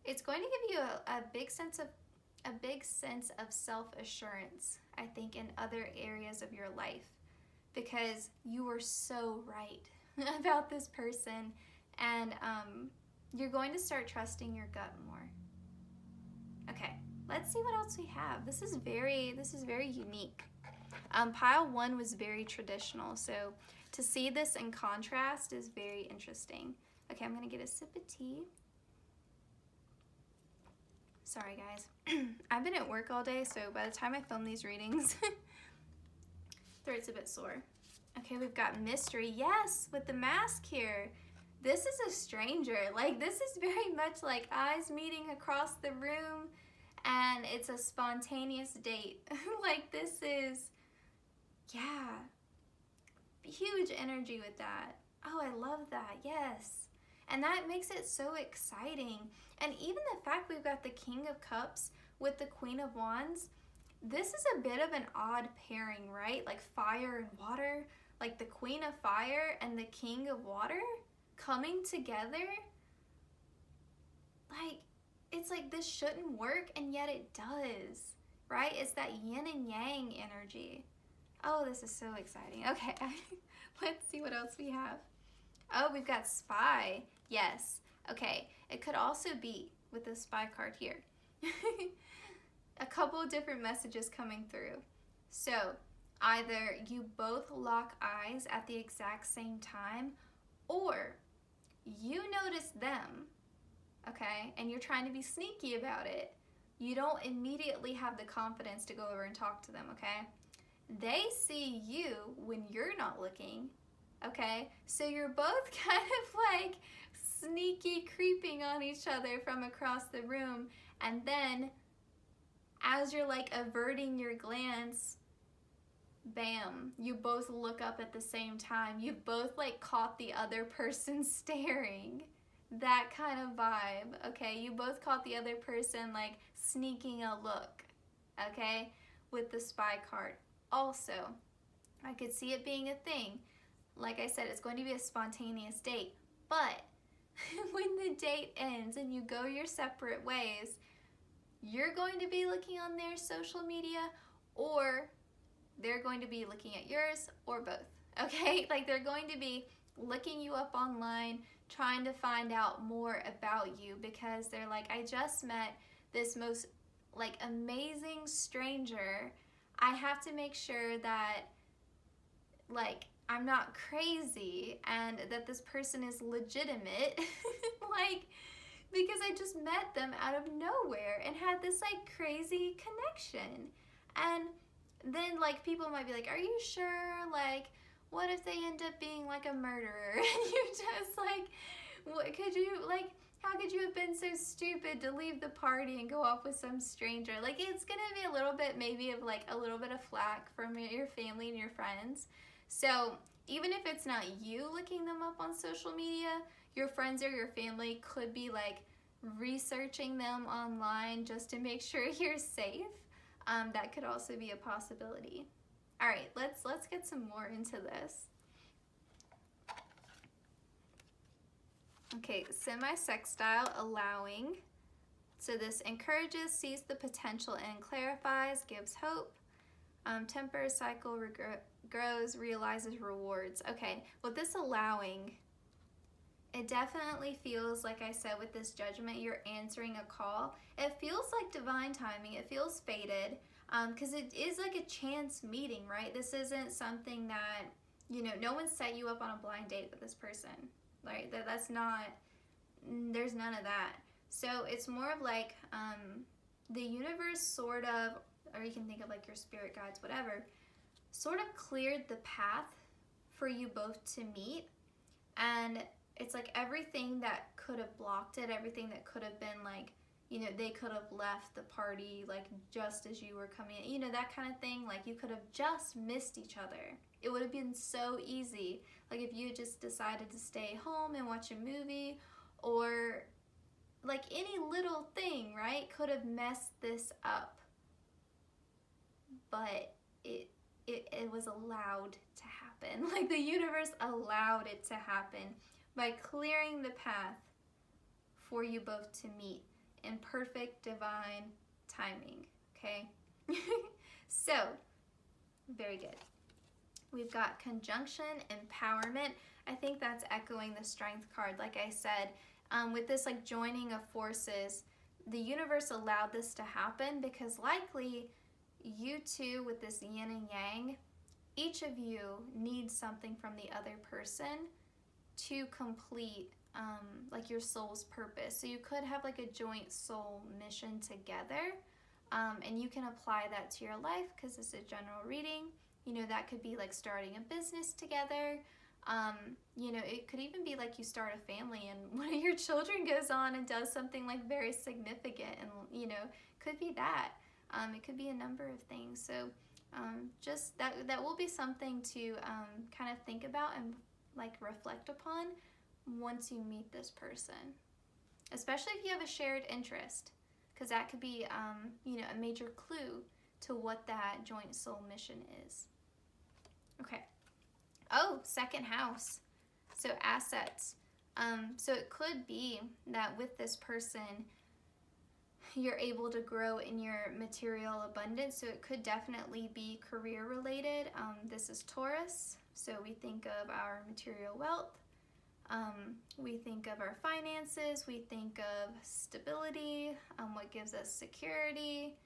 It's going to give you a big sense of self-assurance, I think, in other areas of your life, because you were so right about this person, and you're going to start trusting your gut more. Okay, let's see what else we have. This is very unique. Pile 1 was very traditional, so to see this in contrast is very interesting. Okay, I'm gonna get a sip of tea. Sorry guys, I've been at work all day, so by the time I film these readings, throat's a bit sore. Okay, we've got mystery, yes, with the mask here. This is a stranger, like this is very much like eyes meeting across the room, and it's a spontaneous date. Like this is, yeah, huge energy with that. Oh, I love that, yes. And that makes it so exciting. And even the fact we've got the King of Cups with the Queen of Wands, this is a bit of an odd pairing, right? Like fire and water, like the Queen of Fire and the King of Water coming together. Like, it's like this shouldn't work, and yet it does, right? It's that yin and yang energy. Oh, this is so exciting. Okay, let's see what else we have. Oh, we've got spy. Yes. Okay, it could also be with the spy card here. A couple of different messages coming through. So, either you both lock eyes at the exact same time, or you notice them, okay, and you're trying to be sneaky about it. You don't immediately have the confidence to go over and talk to them, okay? They see you when you're not looking, okay? So you're both kind of like sneaky creeping on each other from across the room, and then as you're like averting your glance, bam, you both look up at the same time. You've both like caught the other person staring. That kind of vibe, okay? You both caught the other person like sneaking a look, okay? With the spy card. Also, I could see it being a thing. Like I said, it's going to be a spontaneous date, but when the date ends and you go your separate ways, you're going to be looking on their social media, or they're going to be looking at yours, or both, okay? Like they're going to be looking you up online, trying to find out more about you, because they're like, I just met this most like amazing stranger. I have to make sure that like I'm not crazy and that this person is legitimate. Like, because I just met them out of nowhere and had this like crazy connection. And then like people might be like, are you sure? Like, what if they end up being like a murderer? And you just like, what could you like, how could you have been so stupid to leave the party and go off with some stranger? Like, it's gonna be a little bit maybe of like a little bit of flack from your family and your friends. So even if it's not you looking them up on social media, your friends or your family could be like researching them online just to make sure you're safe. That could also be a possibility. All right, let's get some more into this. Okay, semi-sextile, allowing. So this encourages, sees the potential and clarifies, gives hope. Tempers, cycle, grows, realizes, rewards. Okay, with this allowing, it definitely feels, like I said, with this judgment, you're answering a call. It feels like divine timing. It feels fated, because it is like a chance meeting, right? This isn't something that, you know, no one set you up on a blind date with this person. right? That's not, there's none of that. So it's more of like the universe sort of, or you can think of like your spirit guides, whatever, sort of cleared the path for you both to meet. And it's like everything that could have blocked it, everything that could have been like, you know, they could have left the party like just as you were coming in, you know, that kind of thing. Like you could have just missed each other. It would have been so easy. Like if you just decided to stay home and watch a movie, or like any little thing, right, could have messed this up. But it was allowed to happen. Like the universe allowed it to happen by clearing the path for you both to meet in perfect divine timing, okay? So, very good. We've got conjunction, empowerment. I think that's echoing the strength card. Like I said, with this like joining of forces, the universe allowed this to happen because likely you two with this yin and yang, each of you needs something from the other person to complete like your soul's purpose. So you could have like a joint soul mission together, and you can apply that to your life because it's a general reading. You know, that could be like starting a business together. You know, it could even be like you start a family and one of your children goes on and does something like very significant, and you know, could be that. It could be a number of things. So just that will be something to kind of think about and like reflect upon once you meet this person, especially if you have a shared interest, because that could be you know, a major clue to what that joint soul mission is. Okay. Oh, second house. So assets. So it could be that with this person you're able to grow in your material abundance. So it could definitely be career related. This is Taurus, so we think of our material wealth, we think of our finances, we think of stability, what gives us security,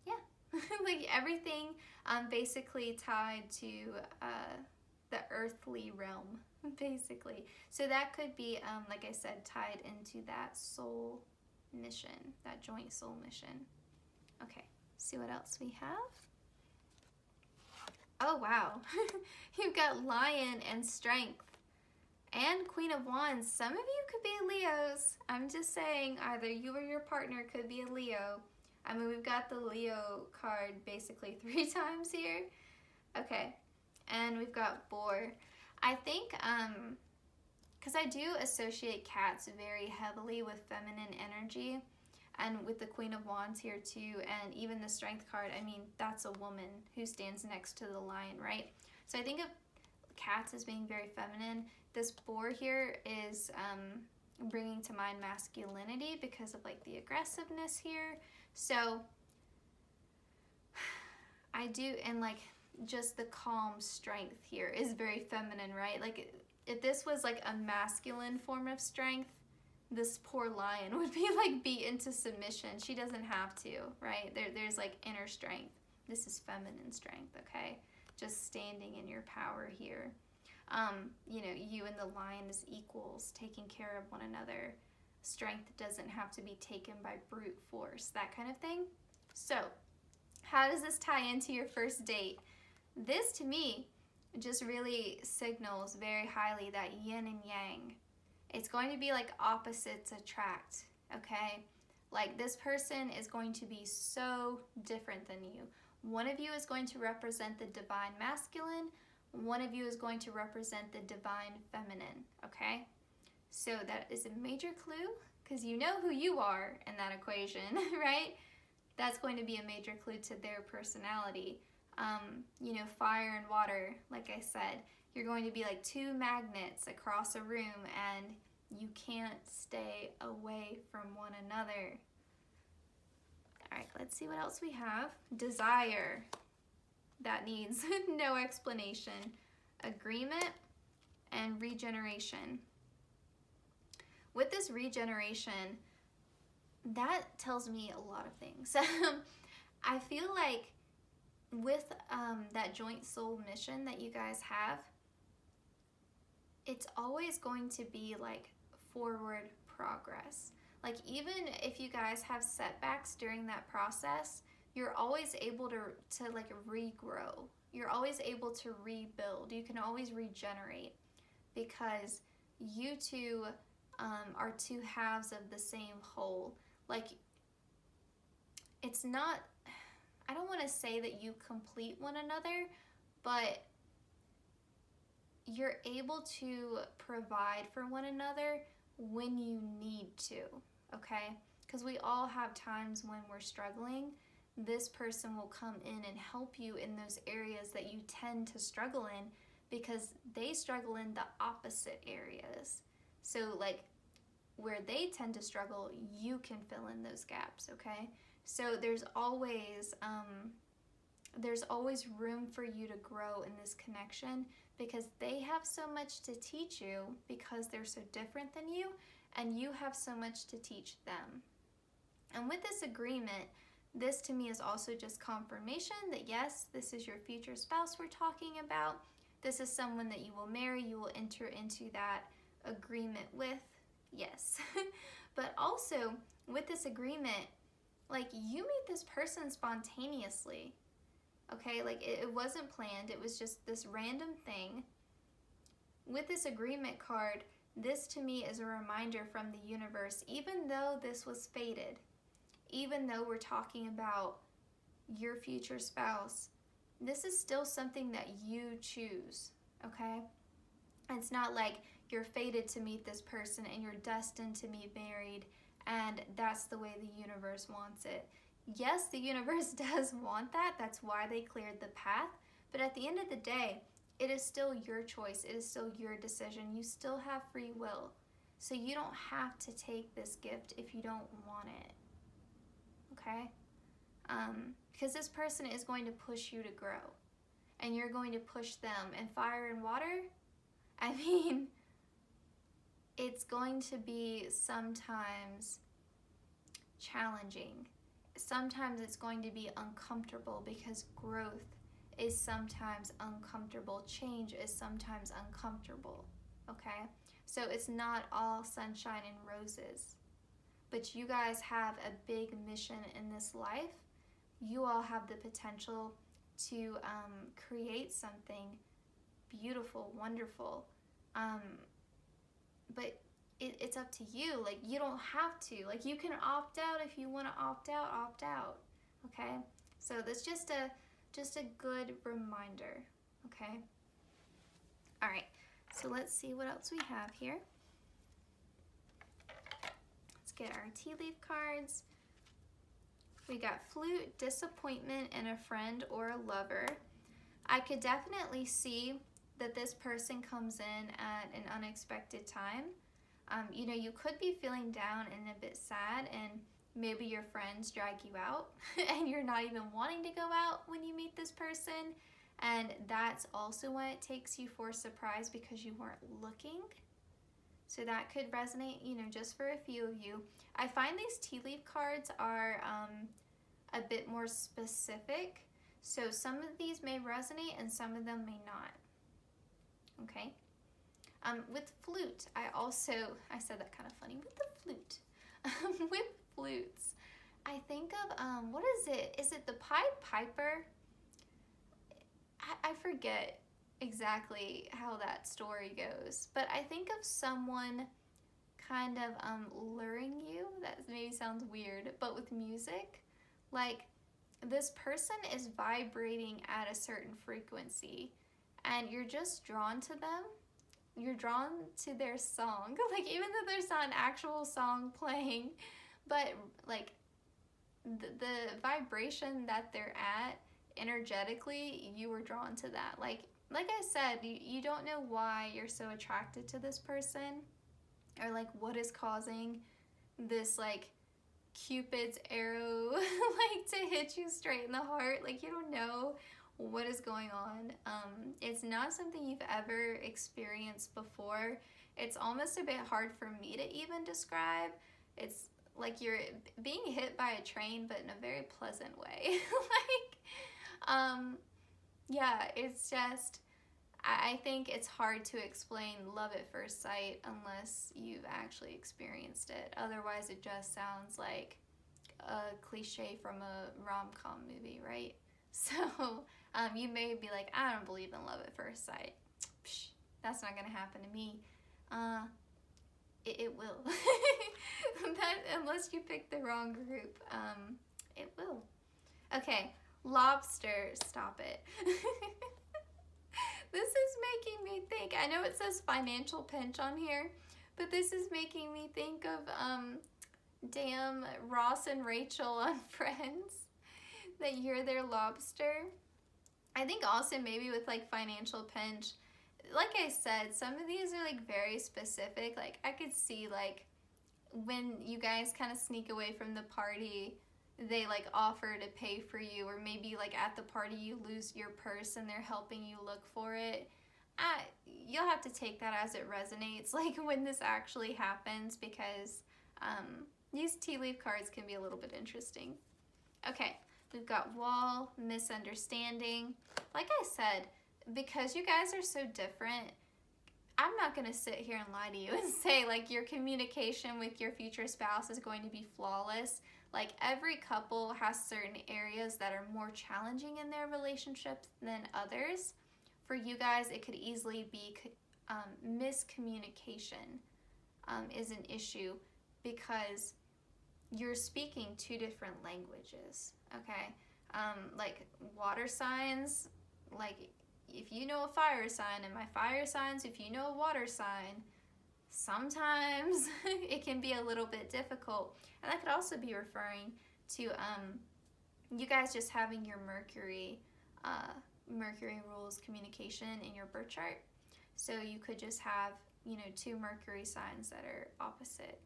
yeah, like everything basically tied to the earthly realm, basically. So that could be, like I said, tied into that soul mission, that joint soul mission. Okay, see what else we have. Oh wow, you've got Lion and Strength and Queen of Wands. Some of you could be Leos. I'm just saying, either you or your partner could be a Leo. I mean, we've got the Leo card basically 3 times here. Okay, and we've got Boar. I think, because I do associate cats very heavily with feminine energy, and with the Queen of Wands here too, and even the Strength card, I mean, that's a woman who stands next to the lion, right? So I think of cats as being very feminine. This boar here is bringing to mind masculinity because of like the aggressiveness here. So I do, and like just the calm strength here is very feminine, right? Like if this was like a masculine form of strength, this poor lion would be like beaten to submission. She doesn't have to, right? There's like inner strength. This is feminine strength, okay? Just standing in your power here. You know, you and the lion as equals, taking care of one another. Strength doesn't have to be taken by brute force, that kind of thing. So, how does this tie into your first date? This, to me, just really signals very highly that yin and yang. It's going to be like opposites attract, okay? Like this person is going to be so different than you. One of you is going to represent the divine masculine. One of you is going to represent the divine feminine, okay? So that is a major clue, because you know who you are in that equation, right? That's going to be a major clue to their personality. You know, fire and water, like I said, you're going to be like 2 magnets across a room, and you can't stay away from one another. All right, let's see what else we have. Desire. That needs no explanation. Agreement and regeneration. With this regeneration, that tells me a lot of things. I feel like with that joint soul mission that you guys have, it's always going to be like forward progress. Like even if you guys have setbacks during that process, you're always able to like regrow. You're always able to rebuild. You can always regenerate because you two are two halves of the same whole. Like it's not, I don't want to say that you complete one another, but you're able to provide for one another when you need to, okay? Because we all have times when we're struggling. This person will come in and help you in those areas that you tend to struggle in because they struggle in the opposite areas. So like where they tend to struggle, you can fill in those gaps, okay? So there's always room for you to grow in this connection because they have so much to teach you because they're so different than you, and you have so much to teach them. And with this agreement, this to me is also just confirmation that yes, this is your future spouse we're talking about. This is someone that you will marry, you will enter into that agreement with, yes. But also with this agreement, like you meet this person spontaneously, okay? Like it wasn't planned, it was just this random thing. With this agreement card, this to me is a reminder from the universe, even though this was fated, even though we're talking about your future spouse, this is still something that you choose, okay? It's not like you're fated to meet this person and you're destined to be married and that's the way the universe wants it. Yes, the universe does want that. That's why they cleared the path. But at the end of the day, it is still your choice. It is still your decision. You still have free will. So you don't have to take this gift if you don't want it. Okay? Because this person is going to push you to grow. And you're going to push them. And fire and water, I mean, it's going to be sometimes challenging. Sometimes it's going to be uncomfortable because growth is sometimes uncomfortable. Change is sometimes uncomfortable, okay? So it's not all sunshine and roses. But you guys have a big mission in this life. You all have the potential to create something beautiful, wonderful. But it's up to you. Like, you don't have to. Like, you can opt out if you want to opt out, okay? So that's just a good reminder, okay? All right, so let's see what else we have here. Let's get our tea leaf cards. We got flute, disappointment, and a friend or a lover. I could definitely see that this person comes in at an unexpected time. You know, you could be feeling down and a bit sad, and maybe your friends drag you out and you're not even wanting to go out when you meet this person. And that's also why it takes you for a surprise because you weren't looking. So that could resonate, you know, just for a few of you. I find these tea leaf cards are a bit more specific. So some of these may resonate and some of them may not. Okay. With flute, I said that kind of funny, with the flute. With flutes, I think of, what is it? Is it the Pied Piper? I forget exactly how that story goes, but I think of someone kind of luring you. That maybe sounds weird, but with music, like this person is vibrating at a certain frequency and you're just drawn to them. You're drawn to their song, like even though there's not an actual song playing, but like the vibration that they're at energetically, you were drawn to that. Like I said, you don't know why you're so attracted to this person or like what is causing this like Cupid's arrow like to hit you straight in the heart. Like you don't know what is going on. It's not something you've ever experienced before. It's almost a bit hard for me to even describe. It's like you're being hit by a train, but in a very pleasant way. Yeah, it's just, I think it's hard to explain love at first sight unless you've actually experienced it. Otherwise, it just sounds like a cliche from a rom-com movie, right? So you may be like, I don't believe in love at first sight. Psh, that's not gonna happen to me. It will. Unless you pick the wrong group, it will. Okay, lobster, stop it. This is making me think, I know it says financial pinch on here, but this is making me think of damn Ross and Rachel on Friends, that you're their lobster. I think also maybe with like financial pinch, like I said, some of these are like very specific. Like I could see like when you guys kind of sneak away from the party, they like offer to pay for you, or maybe like at the party you lose your purse and they're helping you look for it. You'll have to take that as it resonates, like when this actually happens, because these tea leaf cards can be a little bit interesting. Okay, we've got wall, misunderstanding. Like I said, because you guys are so different, I'm not going to sit here and lie to you and say like your communication with your future spouse is going to be flawless. Like every couple has certain areas that are more challenging in their relationship than others. For you guys, it could easily be miscommunication is an issue because you're speaking two different languages, okay? Like water signs, like if you know a fire sign and my fire signs, if you know a water sign, sometimes it can be a little bit difficult. And that could also be referring to you guys just having your Mercury rules communication in your birth chart. So you could just have, you know, two Mercury signs that are opposite,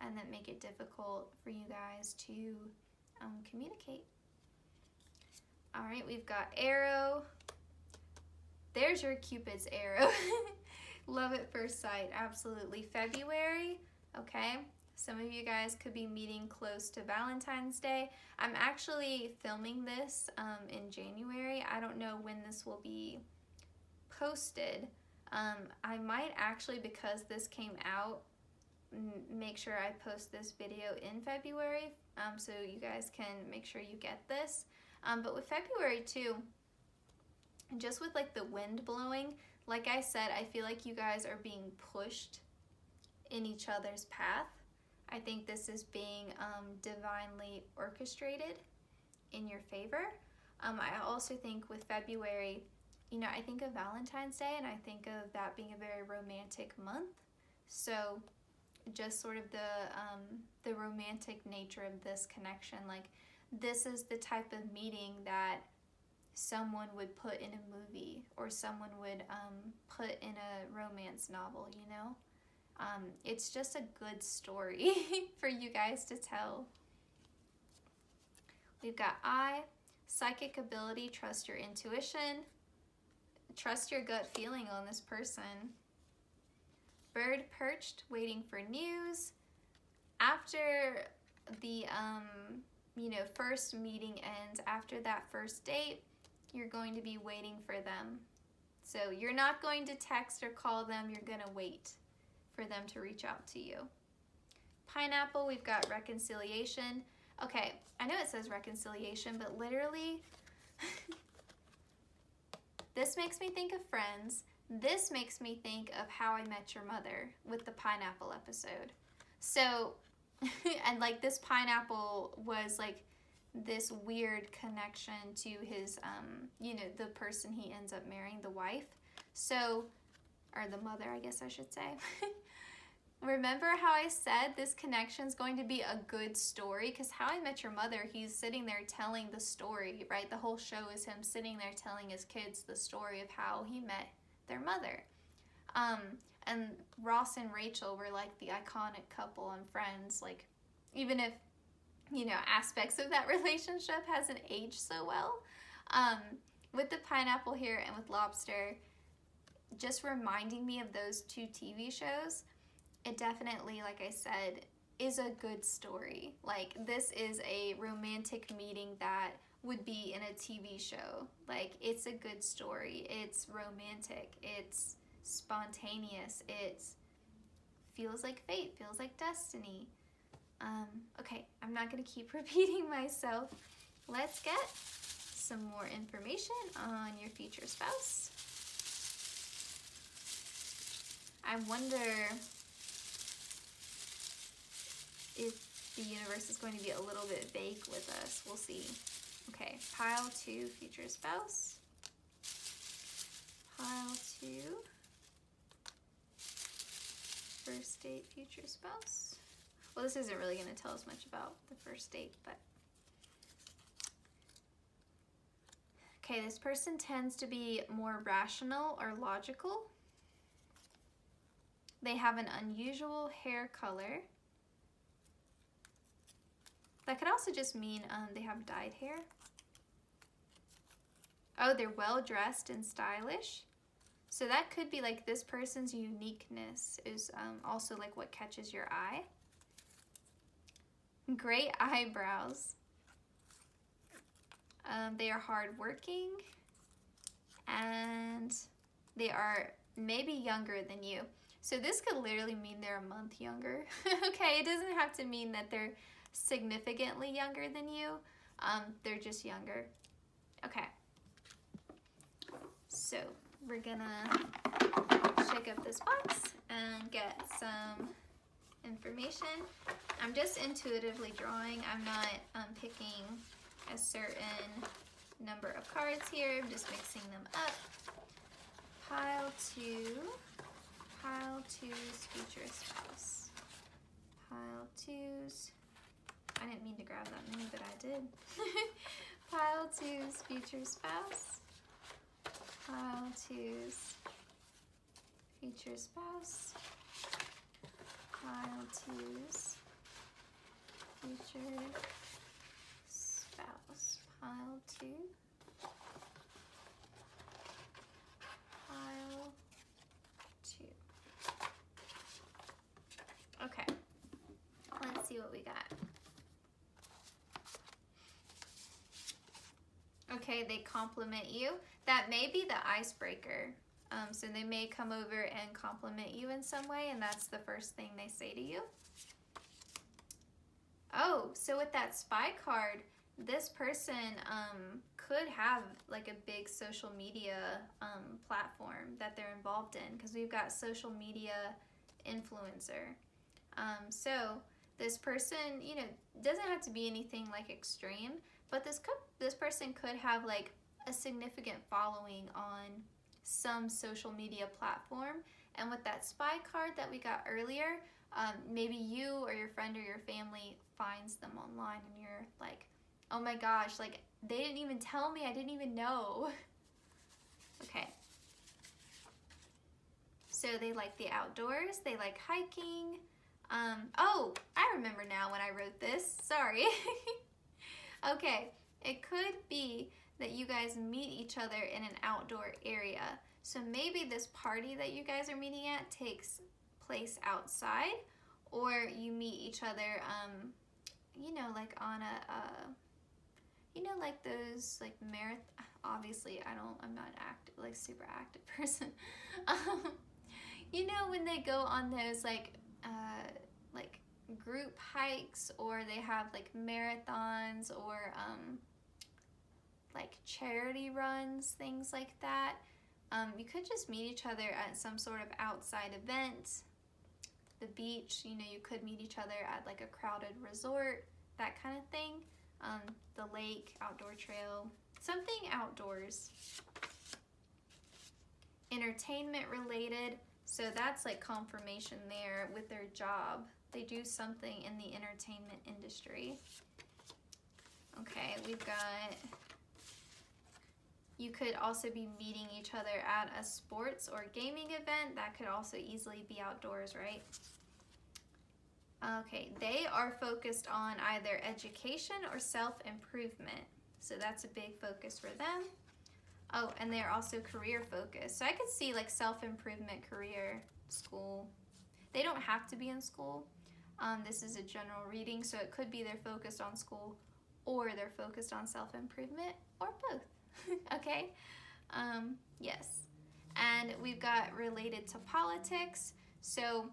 and that make it difficult for you guys to communicate. All right, we've got arrow. There's your Cupid's arrow. Love at first sight, absolutely. February, okay. Some of you guys could be meeting close to Valentine's Day. I'm actually filming this in January. I don't know when this will be posted. I might actually, because this came out, make sure I post this video in February, so you guys can make sure you get this. But with February too, just with like the wind blowing, like I said, I feel like you guys are being pushed in each other's path. I think this is being divinely orchestrated in your favor. I also think with February, you know, I think of Valentine's Day, and I think of that being a very romantic month. So just sort of the romantic nature of this connection, like this is the type of meeting that someone would put in a movie, or someone would put in a romance novel, you know? It's just a good story for you guys to tell. We've got I, psychic ability, trust your intuition, trust your gut feeling on this person. Bird perched, waiting for news. After the you know, first meeting ends, after that first date, you're going to be waiting for them. So you're not going to text or call them, you're gonna wait for them to reach out to you. Pineapple, we've got reconciliation. Okay, I know it says reconciliation, but literally, this makes me think of Friends. This makes me think of How I Met Your Mother with the pineapple episode. So, and like this pineapple was like this weird connection to his, you know, the person he ends up marrying, the wife. So, or the mother, I guess I should say. Remember how I said this connection is going to be a good story? Because How I Met Your Mother, he's sitting there telling the story, right? The whole show is him sitting there telling his kids the story of how he met their mother. And Ross and Rachel were like the iconic couple on Friends. Like, even if, you know, aspects of that relationship hasn't aged so well. With the pineapple here and with lobster, just reminding me of those two TV shows, it definitely, like I said, is a good story. Like, this is a romantic meeting that would be in a TV show. Like, it's a good story, it's romantic, it's spontaneous, it feels like fate, feels like destiny. Okay, I'm not gonna keep repeating myself. Let's get some more information on your future spouse. I wonder if the universe is going to be a little bit vague with us. We'll see. Okay, pile 2, future spouse. Pile 2, first date, future spouse. Well, this isn't really going to tell us much about the first date, but... Okay, this person tends to be more rational or logical. They have an unusual hair color. That could also just mean they have dyed hair. Oh, they're well dressed and stylish. So that could be like this person's uniqueness is also like what catches your eye. Great eyebrows. They are hardworking, and they are maybe younger than you. So this could literally mean they're a month younger. Okay, it doesn't have to mean that they're significantly younger than you. They're just younger. Okay. So we're gonna shake up this box and get some information. I'm just intuitively drawing. I'm not picking a certain number of cards here. I'm just mixing them up. Pile 2. Pile 2's future spouse. Pile 2's... I didn't mean to grab that many, but I did. Pile 2's future spouse. Pile 2's future spouse. Pile 2's future spouse. Pile 2. Pile 2. Okay, let's see what we got. Okay, they compliment you. That may be the icebreaker. So they may come over and compliment you in some way, and that's the first thing they say to you. Oh, so with that spy card, this person could have like a big social media platform that they're involved in, because we've got social media influencer. So this person, you know, doesn't have to be anything like extreme, but this person could have like a significant following on some social media platform. And with that spy card that we got earlier, maybe you or your friend or your family finds them online and you're like, oh my gosh, like they didn't even tell me, I didn't even know. Okay. So they like the outdoors, they like hiking. Oh, I remember now when I wrote this, sorry. Okay, it could be that you guys meet each other in an outdoor area. So maybe this party that you guys are meeting at takes place outside, or you meet each other, you know, like on a, you know, like those like marathon, obviously I'm not active, like super active person. You know, when they go on those like group hikes, or they have like marathons, or like charity runs, things like that. You could just meet each other at some sort of outside event. The beach, you know, you could meet each other at like a crowded resort, that kind of thing. The lake, outdoor trail, something outdoors. Entertainment related, so that's like confirmation there with their job. They do something in the entertainment industry. Okay, we've got, you could also be meeting each other at a sports or gaming event. That could also easily be outdoors, right? Okay, they are focused on either education or self-improvement. So that's a big focus for them. Oh, and they're also career focused. So I could see like self-improvement, career, school. They don't have to be in school. This is a general reading, so it could be they're focused on school, or they're focused on self-improvement, or both. Okay? Yes. And we've got related to politics. So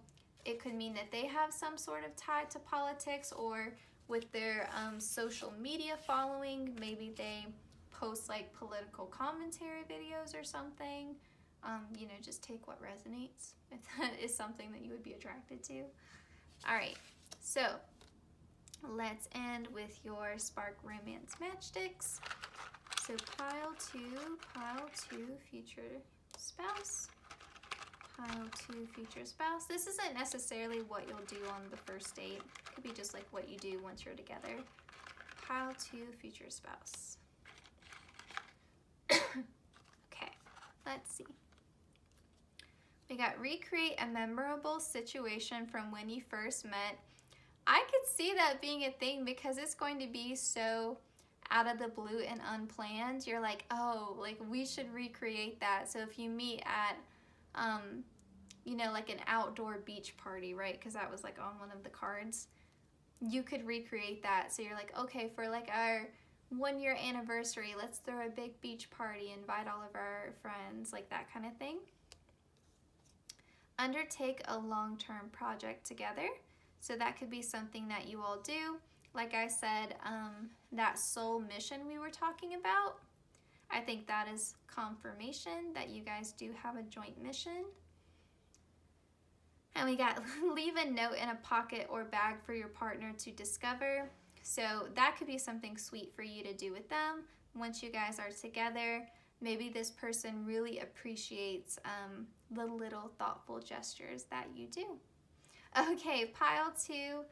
it could mean that they have some sort of tie to politics, or with their social media following, maybe they post like political commentary videos or something. You know, just take what resonates if that is something that you would be attracted to. All right, so let's end with your Spark Romance Matchsticks. So pile two, future spouse. Pile two, future spouse. This isn't necessarily what you'll do on the first date. It could be just like what you do once you're together. Pile two, future spouse. Okay, let's see. We got recreate a memorable situation from when you first met. I could see that being a thing because it's going to be so out of the blue and unplanned. You're like, oh, like we should recreate that. So if you meet at, you know, like an outdoor beach party, right? Because that was like on one of the cards. You could recreate that. So you're like, okay, for like our 1-year anniversary, let's throw a big beach party, invite all of our friends, like that kind of thing. Undertake a long-term project together. So that could be something that you all do. Like I said, that soul mission we were talking about, I think that is confirmation that you guys do have a joint mission. And we got leave a note in a pocket or bag for your partner to discover. So that could be something sweet for you to do with them once you guys are together. Maybe this person really appreciates the little thoughtful gestures that you do. Okay, pile two.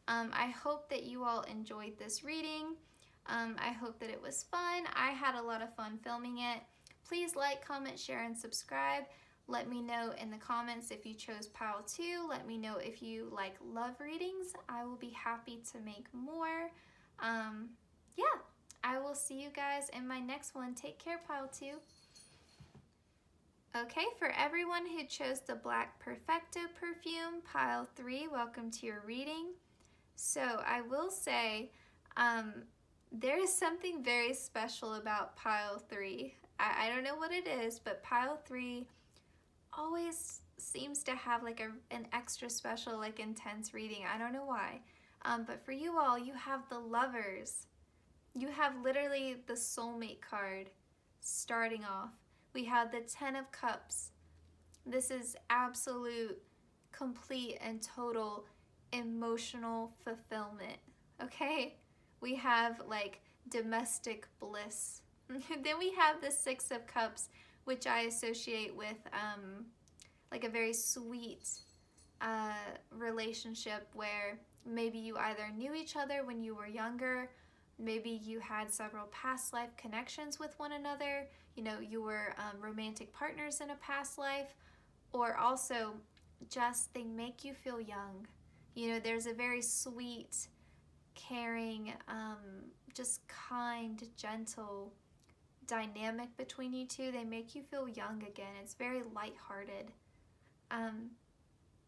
I hope that you all enjoyed this reading. I hope that it was fun. I had a lot of fun filming it. Please like, comment, share, and subscribe. Let me know in the comments if you chose pile two. Let me know if you like love readings. I will be happy to make more. Yeah, I will see you guys in my next one. Take care, pile two. Okay, for everyone who chose the Black Perfecto perfume, pile three, welcome to your reading. So I will say, there is something very special about pile three. I don't know what it is, but pile three always seems to have like an extra special, like intense reading. I don't know why. But for you all, you have the Lovers. You have literally the soulmate card starting off. We have the 10 of Cups. This is absolute, complete, and total emotional fulfillment, okay? We have like domestic bliss. Then we have the 6 of Cups, which I associate with like a very sweet relationship where maybe you either knew each other when you were younger, maybe you had several past life connections with one another, you know, you were romantic partners in a past life, or also just they make you feel young. You know, there's a very sweet, caring, just kind, gentle dynamic between you two. They make you feel young again. It's very lighthearted.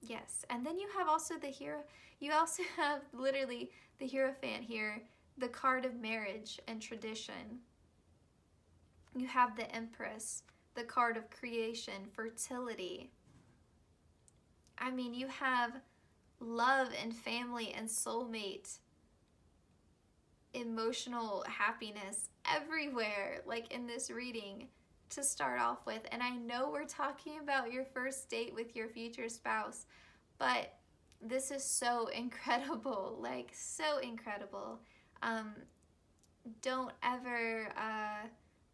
Yes, and then you have also the hero. You also have literally the Hierophant here, the card of marriage and tradition. You have the Empress, the card of creation, fertility. I mean, you have love and family and soulmate, emotional happiness everywhere, like in this reading to start off with. And I know we're talking about your first date with your future spouse, but this is so incredible, like so incredible. Don't ever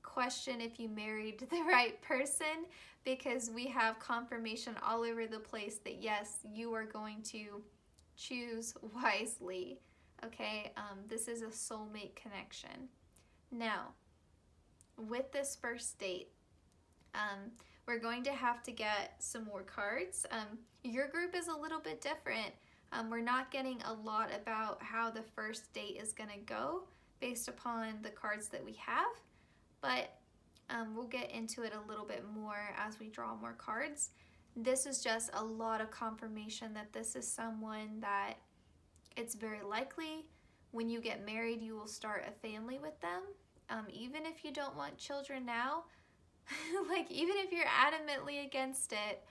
question if you married the right person, because we have confirmation all over the place that yes, you are going to choose wisely. Okay, this is a soulmate connection. Now, with this first date, we're going to have to get some more cards. Your group is a little bit different. We're not getting a lot about how the first date is going to go based upon the cards that we have, but we'll get into it a little bit more as we draw more cards. This is just a lot of confirmation that this is someone that it's very likely when you get married, you will start a family with them. Even if you don't want children now, like even if you're adamantly against it,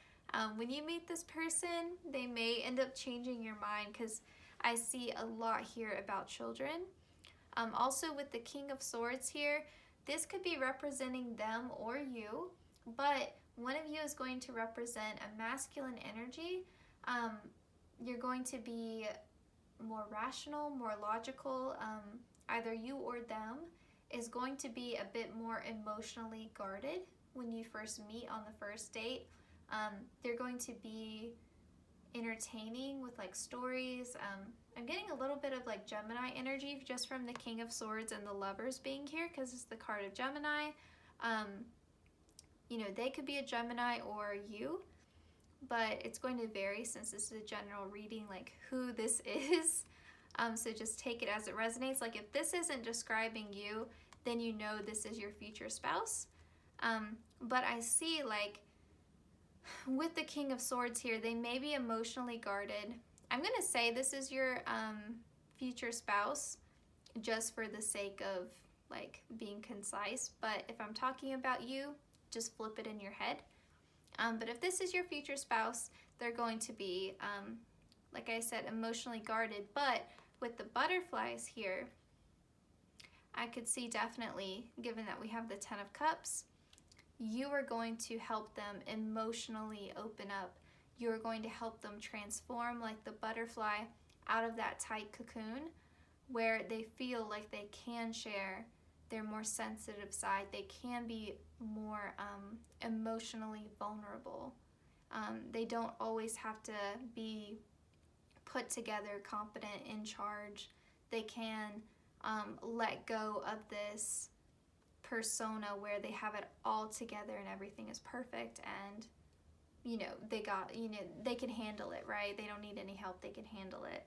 when you meet this person, they may end up changing your mind, because I see a lot here about children. Also with the King of Swords here, this could be representing them or you, but one of you is going to represent a masculine energy. You're going to be more rational, more logical. Either you or them is going to be a bit more emotionally guarded when you first meet on the first date. They're going to be entertaining with like stories. I'm getting a little bit of like Gemini energy just from the King of Swords and the Lovers being here, because it's the card of Gemini. You know, they could be a Gemini or you, but it's going to vary since this is a general reading, like who this is. So just take it as it resonates. Like if this isn't describing you, then you know this is your future spouse. But I see like with the King of Swords here, they may be emotionally guarded. I'm going to say this is your future spouse just for the sake of like being concise. But if I'm talking about you, just flip it in your head. But if this is your future spouse, they're going to be, like I said, emotionally guarded. But with the butterflies here, I could see definitely, given that we have the Ten of Cups, you are going to help them emotionally open up. You're going to help them transform like the butterfly out of that tight cocoon where they feel like they can share their more sensitive side. They can be more emotionally vulnerable. They don't always have to be put together, competent, in charge. They can let go of this persona where they have it all together and everything is perfect, and you know they can handle it, right? They don't need any help, they can handle it.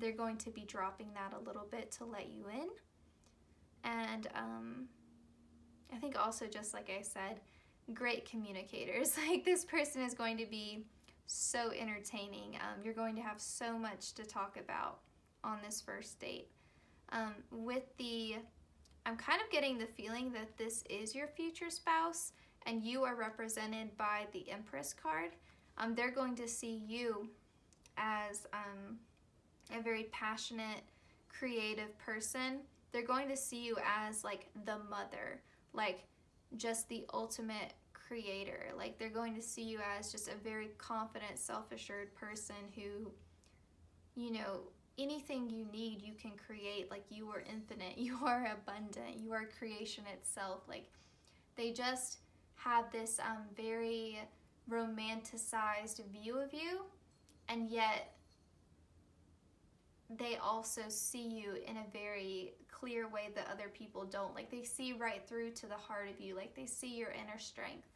They're going to be dropping that a little bit to let you in. And I think also, just like I said, great communicators. Like this person is going to be so entertaining. You're going to have so much to talk about on this first date. I'm kind of getting the feeling that this is your future spouse and you are represented by the Empress card. They're going to see you as a very passionate, creative person. They're going to see you as like the mother, like just the ultimate creator. Like they're going to see you as just a very confident, self-assured person who, you know, anything you need, you can create. Like you are infinite, you are abundant, you are creation itself. Like they just have this very romanticized view of you, and yet they also see you in a very clear way that other people don't. Like they see right through to the heart of you. Like they see your inner strength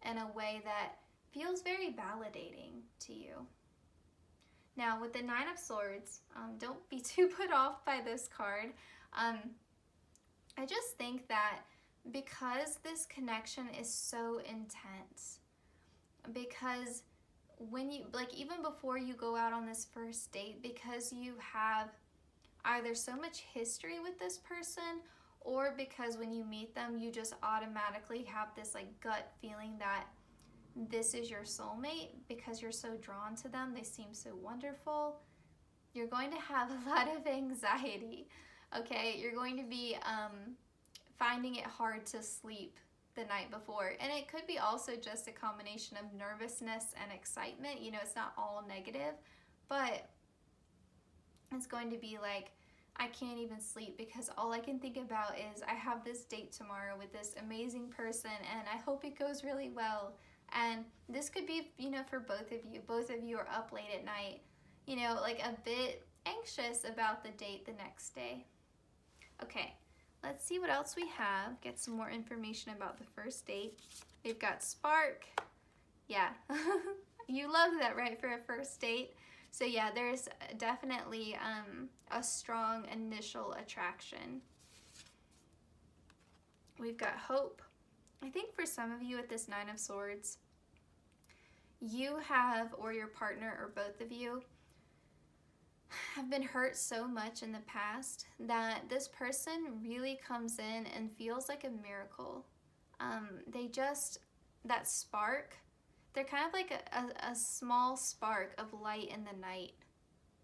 in a way that feels very validating to you. Now with the Nine of Swords, don't be too put off by this card. I just think that because this connection is so intense, because when you, like even before you go out on this first date, because you have either so much history with this person, or because when you meet them, you just automatically have this like gut feeling that this is your soulmate because you're so drawn to them. They seem so wonderful. You're going to have a lot of anxiety, okay? You're going to be finding it hard to sleep the night before. And it could be also just a combination of nervousness and excitement. You know, it's not all negative, but it's going to be like, I can't even sleep because all I can think about is I have this date tomorrow with this amazing person and I hope it goes really well. And this could be, you know, for both of you. Both of you are up late at night, you know, like a bit anxious about the date the next day. Okay, let's see what else we have. Get some more information about the first date. We've got Spark. Yeah, you love that, right, for a first date? So yeah, there's definitely a strong initial attraction. We've got Hope. I think for some of you with this Nine of Swords, you have, or your partner, or both of you, have been hurt so much in the past that this person really comes in and feels like a miracle. They just, that spark, they're kind of like a small spark of light in the night,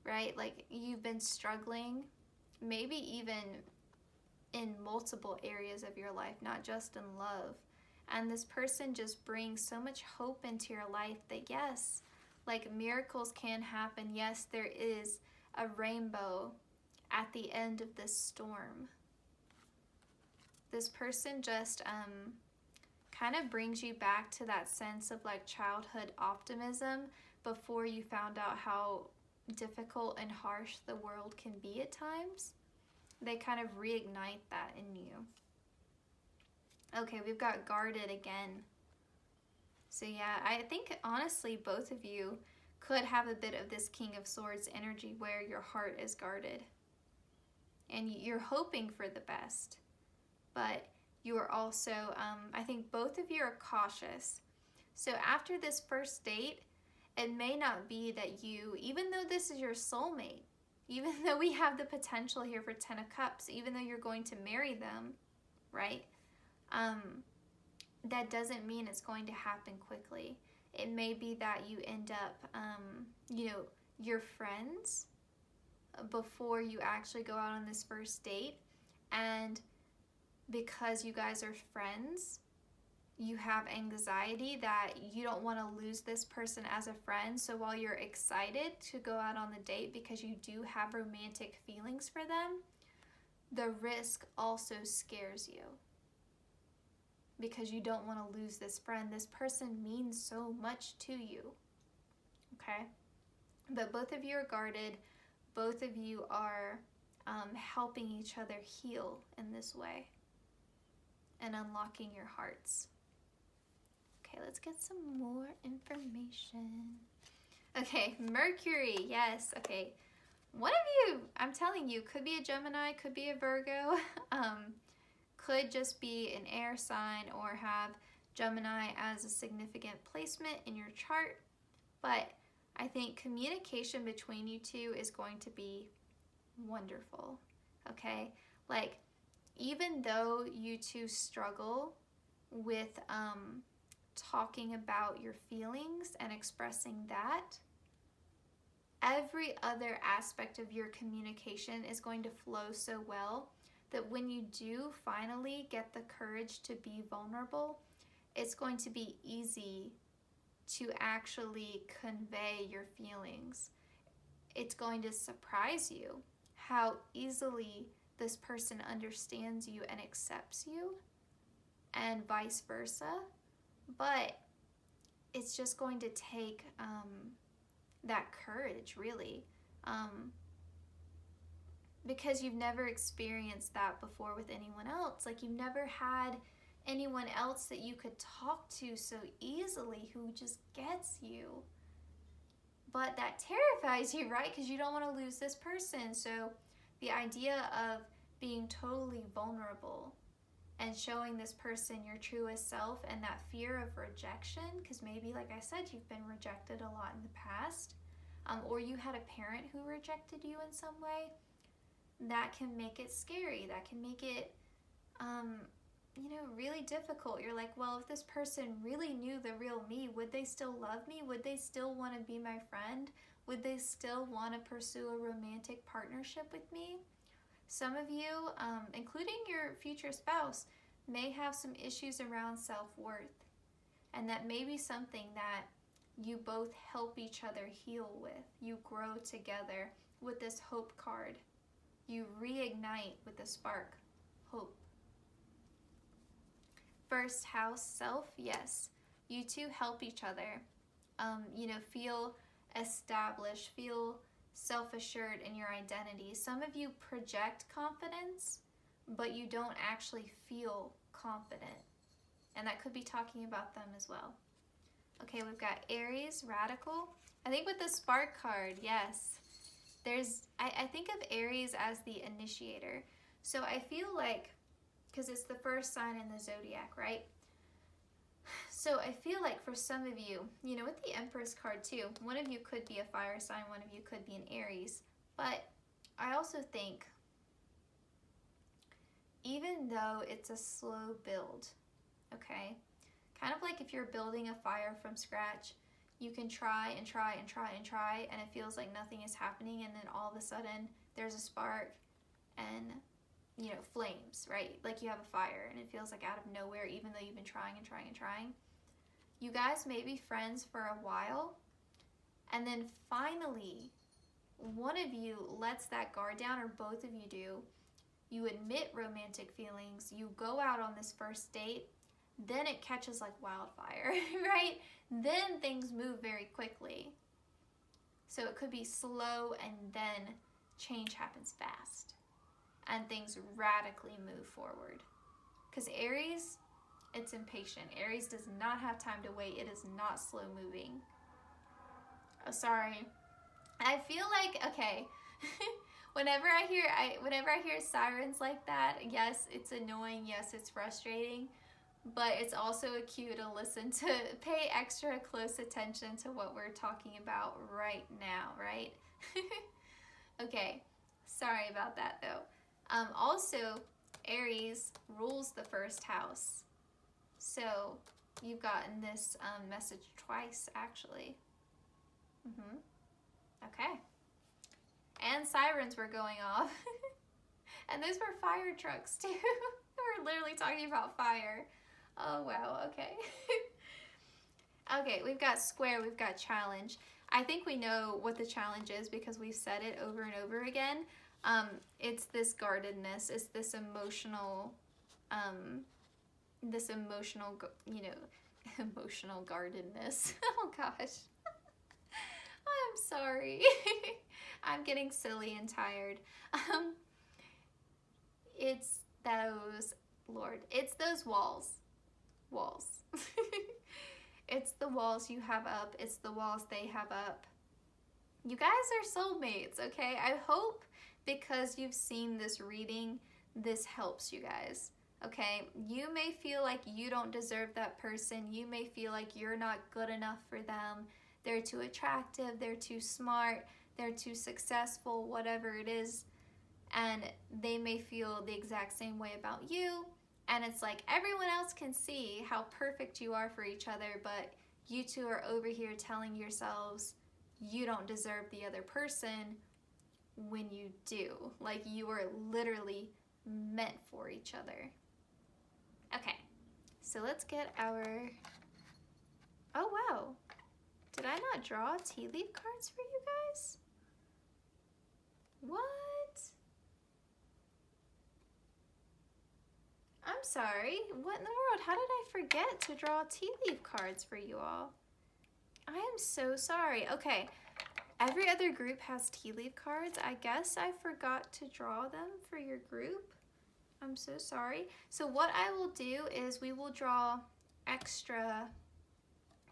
right? Like you've been struggling, maybe even in multiple areas of your life, not just in love. And this person just brings so much hope into your life that yes, like miracles can happen. Yes, there is a rainbow at the end of this storm. This person just kind of brings you back to that sense of like childhood optimism before you found out how difficult and harsh the world can be at times. They kind of reignite that in you. Okay, we've got guarded again. So yeah, I think honestly both of you could have a bit of this King of Swords energy where your heart is guarded. And you're hoping for the best. But you are also, I think both of you are cautious. So after this first date, it may not be that you, even though this is your soulmate, even though we have the potential here for 10 of Cups, even though you're going to marry them, right? That doesn't mean it's going to happen quickly. It may be that you end up, you're friends before you actually go out on this first date. And because you guys are friends, you have anxiety that you don't want to lose this person as a friend. So while you're excited to go out on the date because you do have romantic feelings for them, the risk also scares you because you don't want to lose this friend. This person means so much to you, okay? But both of you are guarded. Both of you are helping each other heal in this way and unlocking your hearts. Okay, let's get some more information. Okay, Mercury, yes, okay. One of you, I'm telling you, could be a Gemini, could be a Virgo, could just be an air sign or have Gemini as a significant placement in your chart. But I think communication between you two is going to be wonderful, okay? Like, even though you two struggle with talking about your feelings and expressing that, every other aspect of your communication is going to flow so well that when you do finally get the courage to be vulnerable, it's going to be easy to actually convey your feelings. It's going to surprise you how easily this person understands you and accepts you, and vice versa. But it's just going to take that courage, really, because you've never experienced that before with anyone else. Like, you've never had anyone else that you could talk to so easily who just gets you. But that terrifies you, right? Because you don't want to lose this person. So the idea of being totally vulnerable and showing this person your truest self, and that fear of rejection, because maybe, like I said, you've been rejected a lot in the past, or you had a parent who rejected you in some way, that can make it scary. That can make it, really difficult. You're like, well, if this person really knew the real me, would they still love me? Would they still want to be my friend? Would they still want to pursue a romantic partnership with me? Some of you, including your future spouse, may have some issues around self-worth, and that may be something that you both help each other heal with. You grow together with this hope card. You reignite with the spark, hope. First house, self, yes. You two help each other, feel established, feel self-assured in your identity. Some of you project confidence, but you don't actually feel confident. And that could be talking about them as well. Okay, we've got Aries, radical. I think with the spark card, yes. I think of Aries as the initiator. So I feel like, because it's the first sign in the zodiac, right? So I feel like for some of you, with the Empress card too, one of you could be a fire sign, one of you could be an Aries. But I also think, even though it's a slow build, okay, kind of like if you're building a fire from scratch, you can try and try and try and try, and it feels like nothing is happening, and then all of a sudden there's a spark and, you know, flames, right? Like you have a fire and it feels like out of nowhere, even though you've been trying and trying and trying. You guys may be friends for a while, and then finally one of you lets that guard down, or both of you do. You admit romantic feelings, you go out on this first date, then it catches like wildfire, right? Then things move very quickly. So it could be slow, and then change happens fast and things radically move forward. Because Aries, it's impatient. Aries does not have time to wait. It is not slow moving. Oh, sorry. I feel like, okay, whenever I hear sirens like that, yes, it's annoying, yes, it's frustrating, but it's also a cue to listen to, pay extra close attention to what we're talking about right now, right? Okay, sorry about that though. Also, Aries rules the first house. So you've gotten this message twice, actually. Okay. And sirens were going off. And those were fire trucks too. We're literally talking about fire. Oh, wow, okay. Okay, we've got square, we've got challenge. I think we know what the challenge is because we've said it over and over again. It's this guardedness, it's this emotional, you know, emotional guardedness. Oh gosh. I'm sorry. I'm getting silly and tired. It's those, Lord, it's those walls. It's the walls you have up. It's the walls they have up. You guys are soulmates, okay? I hope because you've seen this reading, this helps you guys, okay? You may feel like you don't deserve that person. You may feel like you're not good enough for them. They're too attractive. They're too smart. They're too successful, whatever it is. And they may feel the exact same way about you. And it's like everyone else can see how perfect you are for each other, but you two are over here telling yourselves you don't deserve the other person when you do. Like you are literally meant for each other. Okay, so let's get our... Oh, wow. Did I not draw tea leaf cards for you guys? What? I'm sorry. What in the world? How did I forget to draw tea leaf cards for you all? I am so sorry. Okay. Every other group has tea leaf cards. I guess I forgot to draw them for your group. I'm so sorry. So what I will do is we will draw extra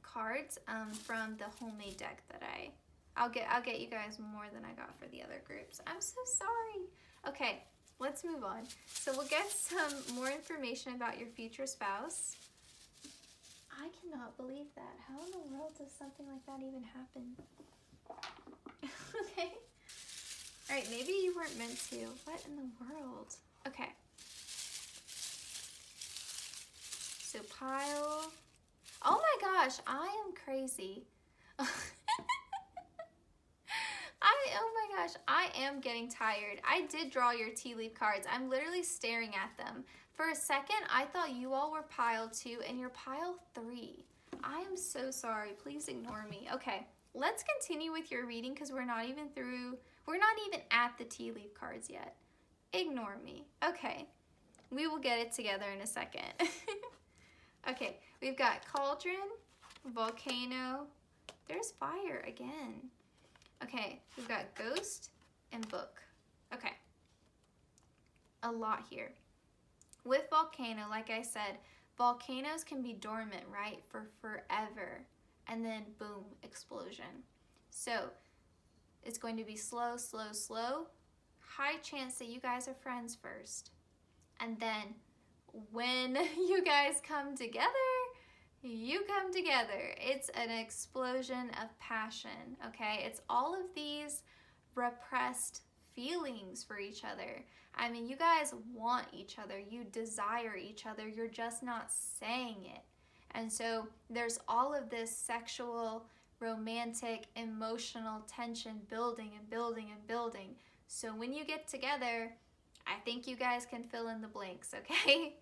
cards from the homemade deck that I'll get you guys more than I got for the other groups. I'm so sorry. Okay. Let's move on. So we'll get some more information about your future spouse. I cannot believe that. How in the world does something like that even happen? Okay. All right, maybe you weren't meant to. What in the world? Okay. So pile. Oh my gosh, I am crazy. Oh my gosh, I am getting tired. I did draw your tea leaf cards. I'm literally staring at them. For a second, I thought you all were pile 2 and you're pile 3. I am so sorry. Please ignore me. Okay, let's continue with your reading because we're not even at the tea leaf cards yet. Ignore me. Okay, we will get it together in a second. Okay, we've got cauldron, volcano. There's fire again. Okay, we've got ghost and book. Okay, a lot here. With volcano, like I said, volcanoes can be dormant, right, for forever, and then boom, explosion. So it's going to be slow, slow, slow. High chance that you guys are friends first. And then when you guys come together, you come together. It's an explosion of passion, okay? It's all of these repressed feelings for each other. I mean, you guys want each other, you desire each other, you're just not saying it. And so there's all of this sexual, romantic, emotional tension building and building and building. So when you get together, I think you guys can fill in the blanks, okay?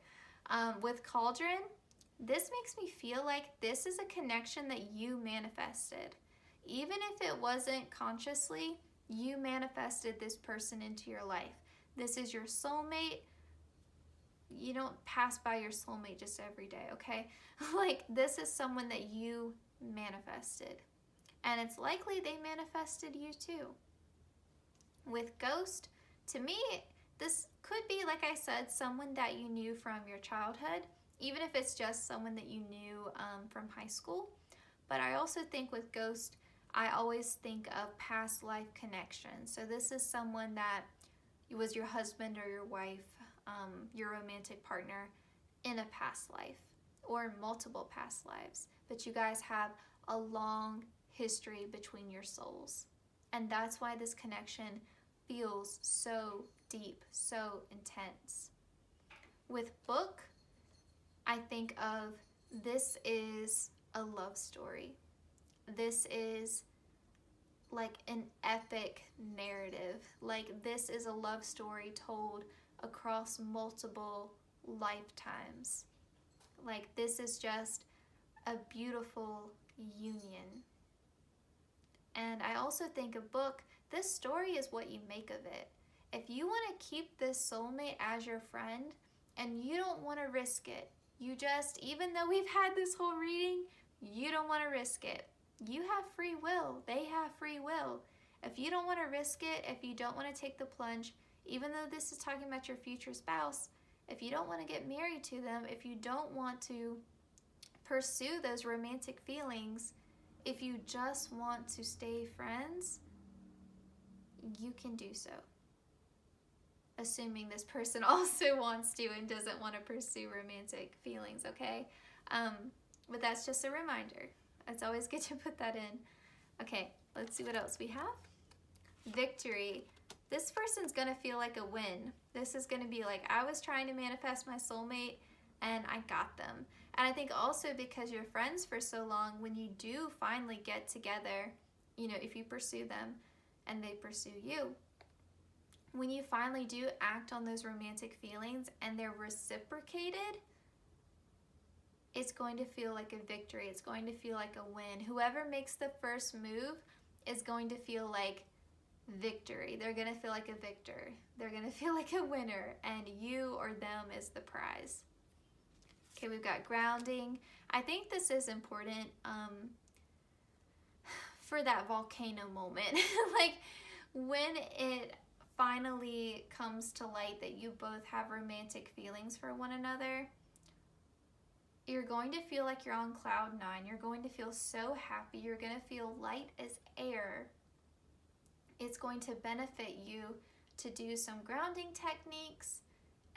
With Cauldron, this makes me feel like this is a connection that you manifested. Even if it wasn't consciously, you manifested this person into your life. This is your soulmate. You don't pass by your soulmate just every day, okay? Like, this is someone that you manifested. And it's likely they manifested you too. With Ghost, to me, this could be, like I said, someone that you knew from your childhood, even if it's just someone that you knew from high school. But I also think with Ghost, I always think of past life connections. So this is someone that was your husband or your wife, your romantic partner in a past life or multiple past lives. But you guys have a long history between your souls. And that's why this connection feels so deep, so intense. With Book, I think of this is a love story. This is like an epic narrative. Like, this is a love story told across multiple lifetimes. Like, this is just a beautiful union. And I also think a book, this story is what you make of it. If you want to keep this soulmate as your friend and you don't want to risk it, you just, even though we've had this whole reading, you don't want to risk it. You have free will. They have free will. If you don't want to risk it, if you don't want to take the plunge, even though this is talking about your future spouse, if you don't want to get married to them, if you don't want to pursue those romantic feelings, if you just want to stay friends, you can do so. Assuming this person also wants to and doesn't want to pursue romantic feelings, okay? But that's just a reminder. It's always good to put that in. Okay, let's see what else we have. Victory. This person's gonna feel like a win. This is gonna be like, I was trying to manifest my soulmate and I got them. And I think also because you're friends for so long, when you do finally get together, you know, if you pursue them and they pursue you, when you finally do act on those romantic feelings and they're reciprocated, it's going to feel like a victory. It's going to feel like a win. Whoever makes the first move is going to feel like victory. They're going to feel like a victor. They're going to feel like a winner, and you or them is the prize. Okay, we've got grounding. I think this is important for that volcano moment. Like, when it finally comes to light that you both have romantic feelings for one another, you're going to feel like you're on cloud 9. You're going to feel so happy. You're going to feel light as air. It's going to benefit you to do some grounding techniques,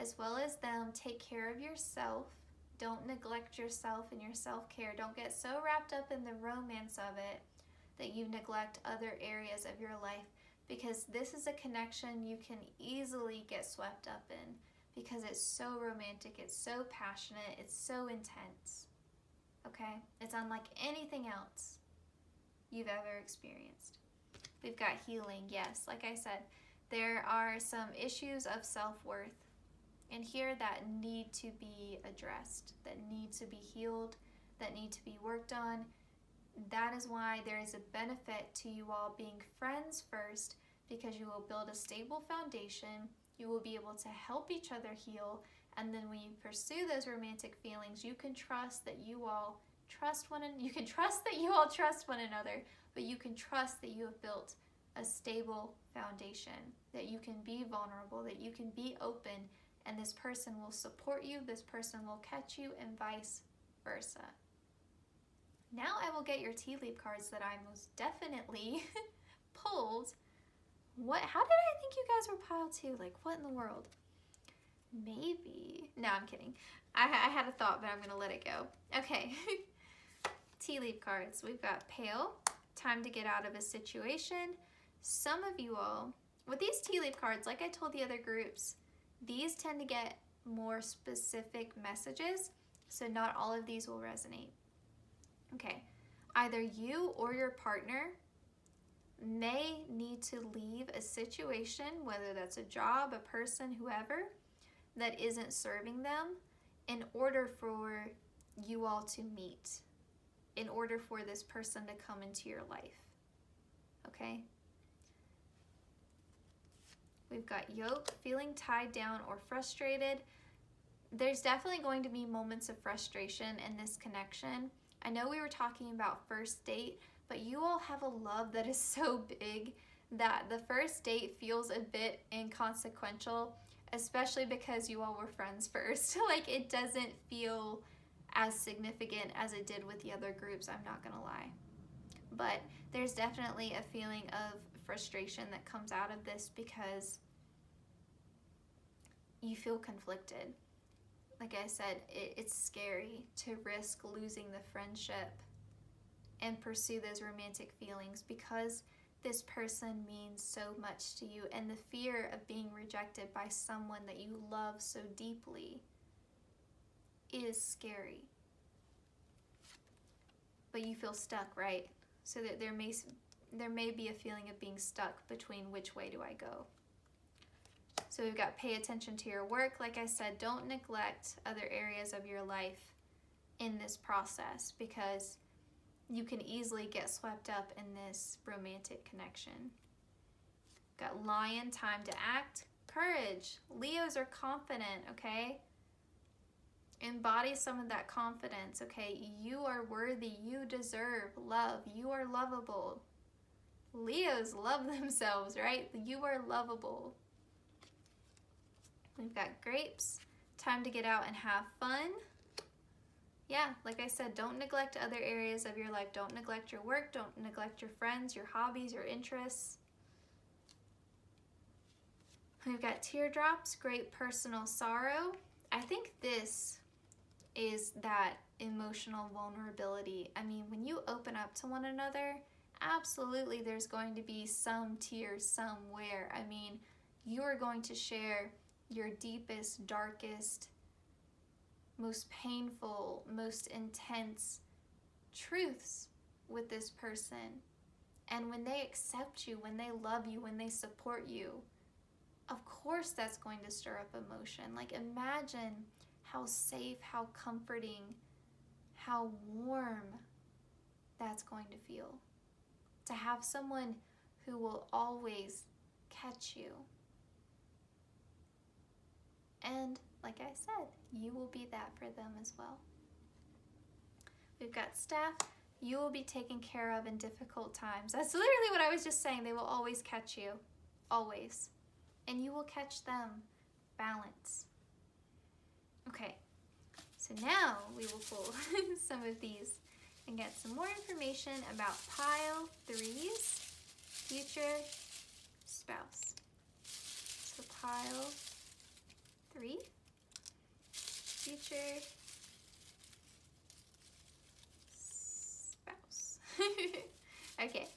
as well as them take care of yourself. Don't neglect yourself and your self-care. Don't get so wrapped up in the romance of it that you neglect other areas of your life, because this is a connection you can easily get swept up in because it's so romantic, it's so passionate, it's so intense, okay? It's unlike anything else you've ever experienced. We've got healing, yes, like I said, there are some issues of self-worth in here that need to be addressed, that need to be healed, that need to be worked on. That is why there is a benefit to you all being friends first, because you will build a stable foundation. You will be able to help each other heal, and then when you pursue those romantic feelings, you can trust that you all trust one another. You can trust that you all trust one another, but you can trust that you have built a stable foundation, that you can be vulnerable, that you can be open, and this person will support you, this person will catch you, and vice versa. Now I will get your tea leaf cards that I most definitely pulled. How did I think you guys were pile 2? Like, what in the world? Maybe. No, I'm kidding. I had a thought, but I'm going to let it go. Okay. Tea leaf cards. We've got Pale, time to get out of a situation. Some of you all, with these tea leaf cards, like I told the other groups, these tend to get more specific messages, so not all of these will resonate. Okay, either you or your partner may need to leave a situation, whether that's a job, a person, whoever, that isn't serving them, in order for you all to meet, in order for this person to come into your life. Okay? We've got yoke, feeling tied down or frustrated. There's definitely going to be moments of frustration in this connection. I know we were talking about first date, but you all have a love that is so big that the first date feels a bit inconsequential, especially because you all were friends first. Like, it doesn't feel as significant as it did with the other groups, I'm not gonna lie. But there's definitely a feeling of frustration that comes out of this because you feel conflicted. Like I said, it's scary to risk losing the friendship and pursue those romantic feelings because this person means so much to you, and the fear of being rejected by someone that you love so deeply is scary. But you feel stuck, right? So that there may be a feeling of being stuck between which way do I go. So we've got pay attention to your work. Like I said, don't neglect other areas of your life in this process because you can easily get swept up in this romantic connection. Got lion, time to act, courage. Leos are confident, okay? Embody some of that confidence, okay? You are worthy. You deserve love. You are lovable. Leos love themselves, right? You are lovable. We've got grapes. Time to get out and have fun. Yeah, like I said, don't neglect other areas of your life. Don't neglect your work. Don't neglect your friends, your hobbies, your interests. We've got teardrops, great personal sorrow. I think this is that emotional vulnerability. I mean, when you open up to one another, absolutely there's going to be some tears somewhere. I mean, you are going to share your deepest, darkest, most painful, most intense truths with this person. And when they accept you, when they love you, when they support you, of course that's going to stir up emotion. Like, imagine how safe, how comforting, how warm that's going to feel. To have someone who will always catch you. And like I said, you will be that for them as well. We've got staff. You will be taken care of in difficult times. That's literally what I was just saying. They will always catch you. Always. And you will catch them. Balance. Okay. So now we will pull some of these and get some more information about pile 3's future spouse. So pile 3, future spouse. Okay.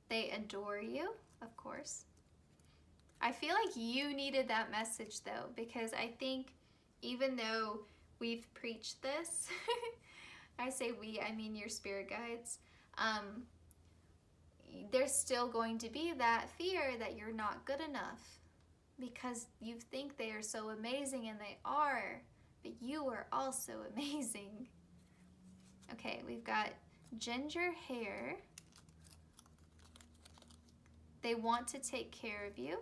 They adore you, of course. I feel like you needed that message though, because I think even though we've preached this, I say we, I mean your spirit guides, there's still going to be that fear that you're not good enough because you think they are so amazing, and they are, but you are also amazing. Okay, we've got ginger hair. They want to take care of you.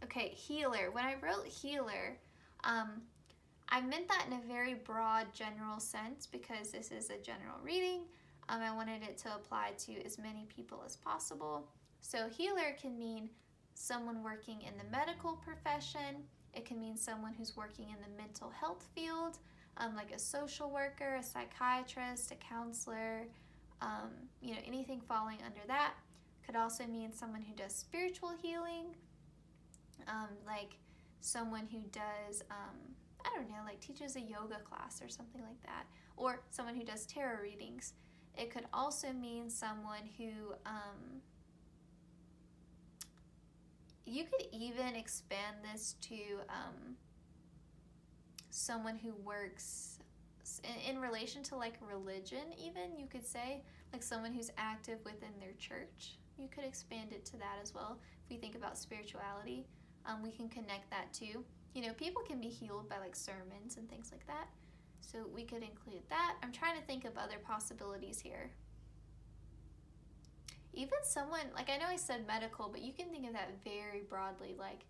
Okay, healer. When I wrote healer, I meant that in a very broad general sense because this is a general reading. I wanted it to apply to as many people as possible. So healer can mean someone working in the medical profession. It can mean someone who's working in the mental health field, like a social worker, a psychiatrist, a counselor, anything falling under that. Could also mean someone who does spiritual healing, like someone who does I don't know, like teaches a yoga class or something like that, or someone who does tarot readings. It could also mean someone who, you could even expand this to someone who works in relation to like religion, even, you could say, like someone who's active within their church. You could expand it to that as well. If we think about spirituality, we can connect that too. You know, people can be healed by like sermons and things like that. So we could include that. I'm trying to think of other possibilities here. Even someone, like I know I said medical, but you can think of that very broadly, like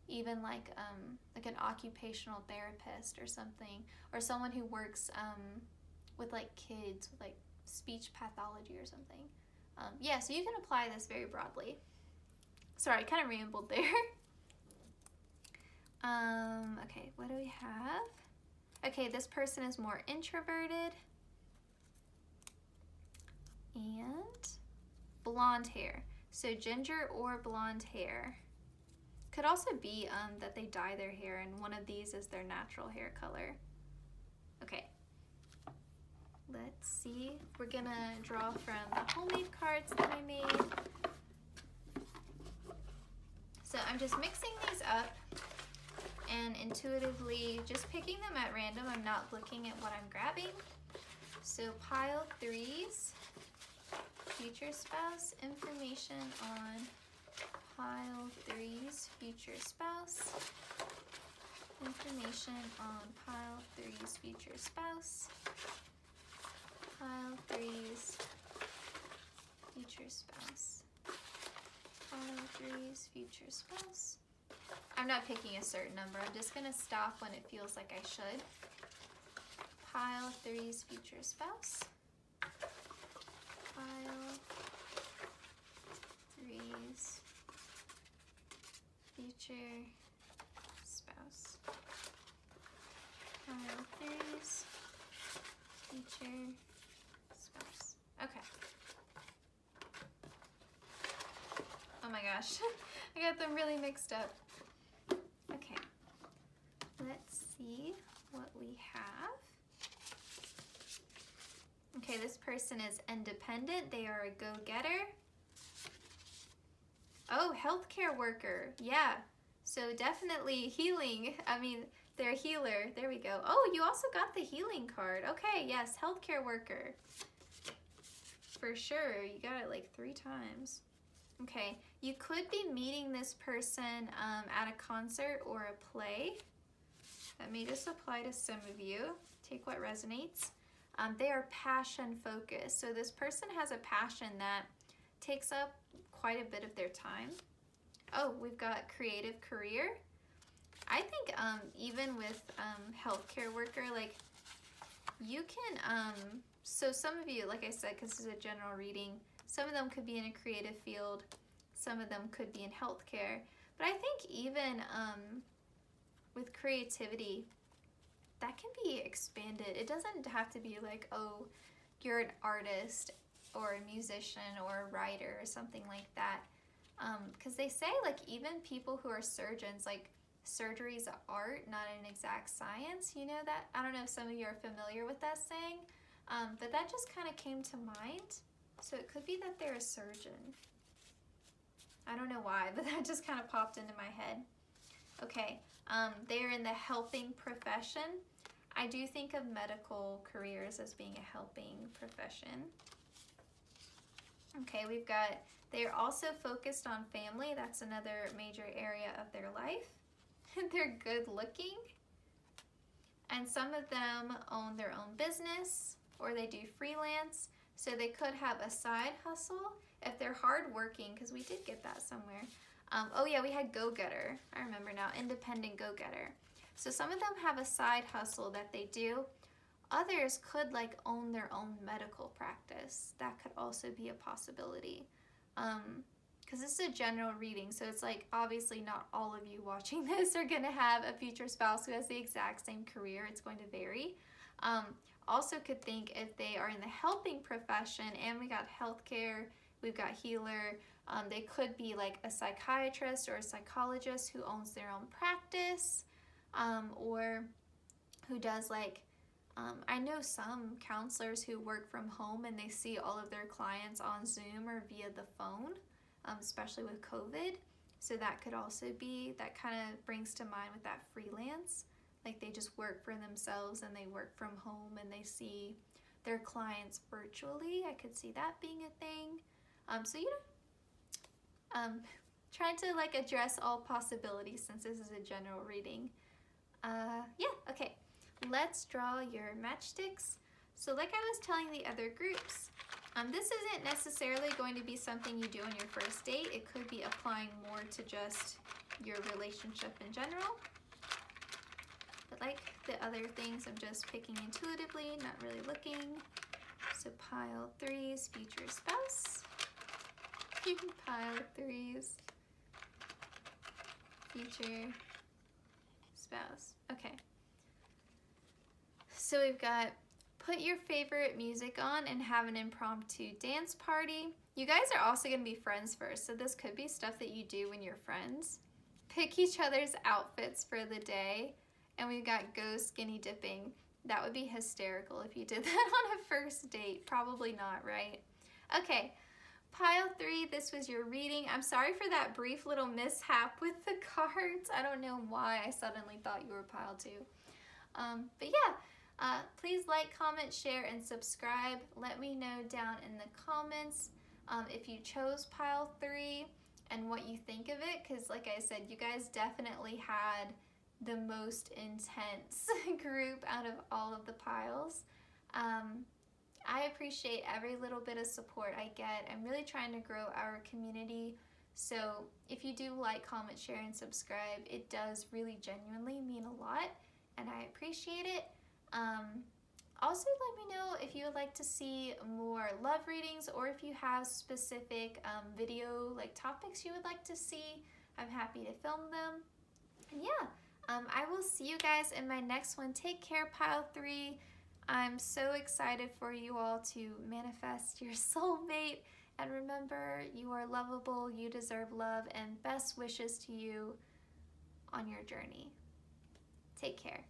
even like an occupational therapist or something, or someone who works with like kids, with like speech pathology or something. Yeah, so you can apply this very broadly. Sorry, I kind of rambled there. Okay, what do we have? Okay, this person is more introverted. And blonde hair. So ginger or blonde hair. Could also be that they dye their hair and one of these is their natural hair color. Okay. Let's see. We're gonna draw from the homemade cards that I made. So I'm just mixing these up and intuitively just picking them at random. I'm not looking at what I'm grabbing. So pile 3s, future spouse, information on pile 3's future spouse, information on pile 3's future spouse, pile 3's future spouse, pile 3's future spouse. I'm not picking a certain number. I'm just going to stop when it feels like I should. Pile 3's future spouse. Pile 3's future spouse. Pile 3's future spouse. Okay. Oh my gosh. I got them really mixed up. Okay, let's see what we have. Okay, this person is independent. They are a go-getter. Oh, healthcare worker. Yeah, so definitely healing. I mean, they're a healer. There we go. Oh, you also got the healing card. Okay, yes, healthcare worker. For sure, you got it like 3 times. Okay, you could be meeting this person at a concert or a play. That may just apply to some of you. Take what resonates. They are passion focused. So this person has a passion that takes up quite a bit of their time. Oh, we've got creative career. I think even with healthcare worker, like you can, so some of you, like I said, because this is a general reading, some of them could be in a creative field, some of them could be in healthcare, but I think even with creativity, that can be expanded. It doesn't have to be like, oh, you're an artist or a musician or a writer or something like that. Because they say like even people who are surgeons, like surgery is an art, not an exact science. You know that? I don't know if some of you are familiar with that saying, but that just kind of came to mind. So it could be that they're a surgeon. I don't know why, but that just kind of popped into my head. Okay, they're in the helping profession. I do think of medical careers as being a helping profession. Okay, we've got, they're also focused on family. That's another major area of their life. They're good looking. And some of them own their own business or they do freelance. So they could have a side hustle if they're hardworking, because we did get that somewhere. Oh yeah, we had go-getter. I remember now, independent go-getter. So some of them have a side hustle that they do. Others could like own their own medical practice. That could also be a possibility. Because this is a general reading, so it's like obviously not all of you watching this are gonna have a future spouse who has the exact same career. It's going to vary. Also could think if they are in the helping profession, and we got healthcare, we've got healer, they could be like a psychiatrist or a psychologist who owns their own practice, or who does like, I know some counselors who work from home and they see all of their clients on Zoom or via the phone, especially with COVID. So that could also be, that kind of brings to mind with that freelance. Like they just work for themselves and they work from home and they see their clients virtually. I could see that being a thing. So, you know, trying to like address all possibilities since this is a general reading. Yeah, okay. Let's draw your matchsticks. So like I was telling the other groups, this isn't necessarily going to be something you do on your first date. It could be applying more to just your relationship in general. But like the other things, I'm just picking intuitively, not really looking. So pile 3's future spouse. Pile 3's future spouse. Okay. So we've got put your favorite music on and have an impromptu dance party. You guys are also going to be friends first, so this could be stuff that you do when you're friends. Pick each other's outfits for the day. And we've got go skinny dipping. That would be hysterical if you did that on a first date. Probably not, right? Okay, pile 3, this was your reading. I'm sorry for that brief little mishap with the cards. I don't know why I suddenly thought you were pile 2. But yeah, please like, comment, share, and subscribe. Let me know down in the comments if you chose pile 3 and what you think of it, because like I said, you guys definitely had the most intense group out of all of the piles. I appreciate every little bit of support I get. I'm really trying to grow our community. So if you do like, comment, share, and subscribe, it does really genuinely mean a lot, and I appreciate it. Also, let me know if you would like to see more love readings or if you have specific video like topics you would like to see. I'm happy to film them. And yeah. I will see you guys in my next one. Take care, pile 3. I'm so excited for you all to manifest your soulmate. And remember, you are lovable, you deserve love, and best wishes to you on your journey. Take care.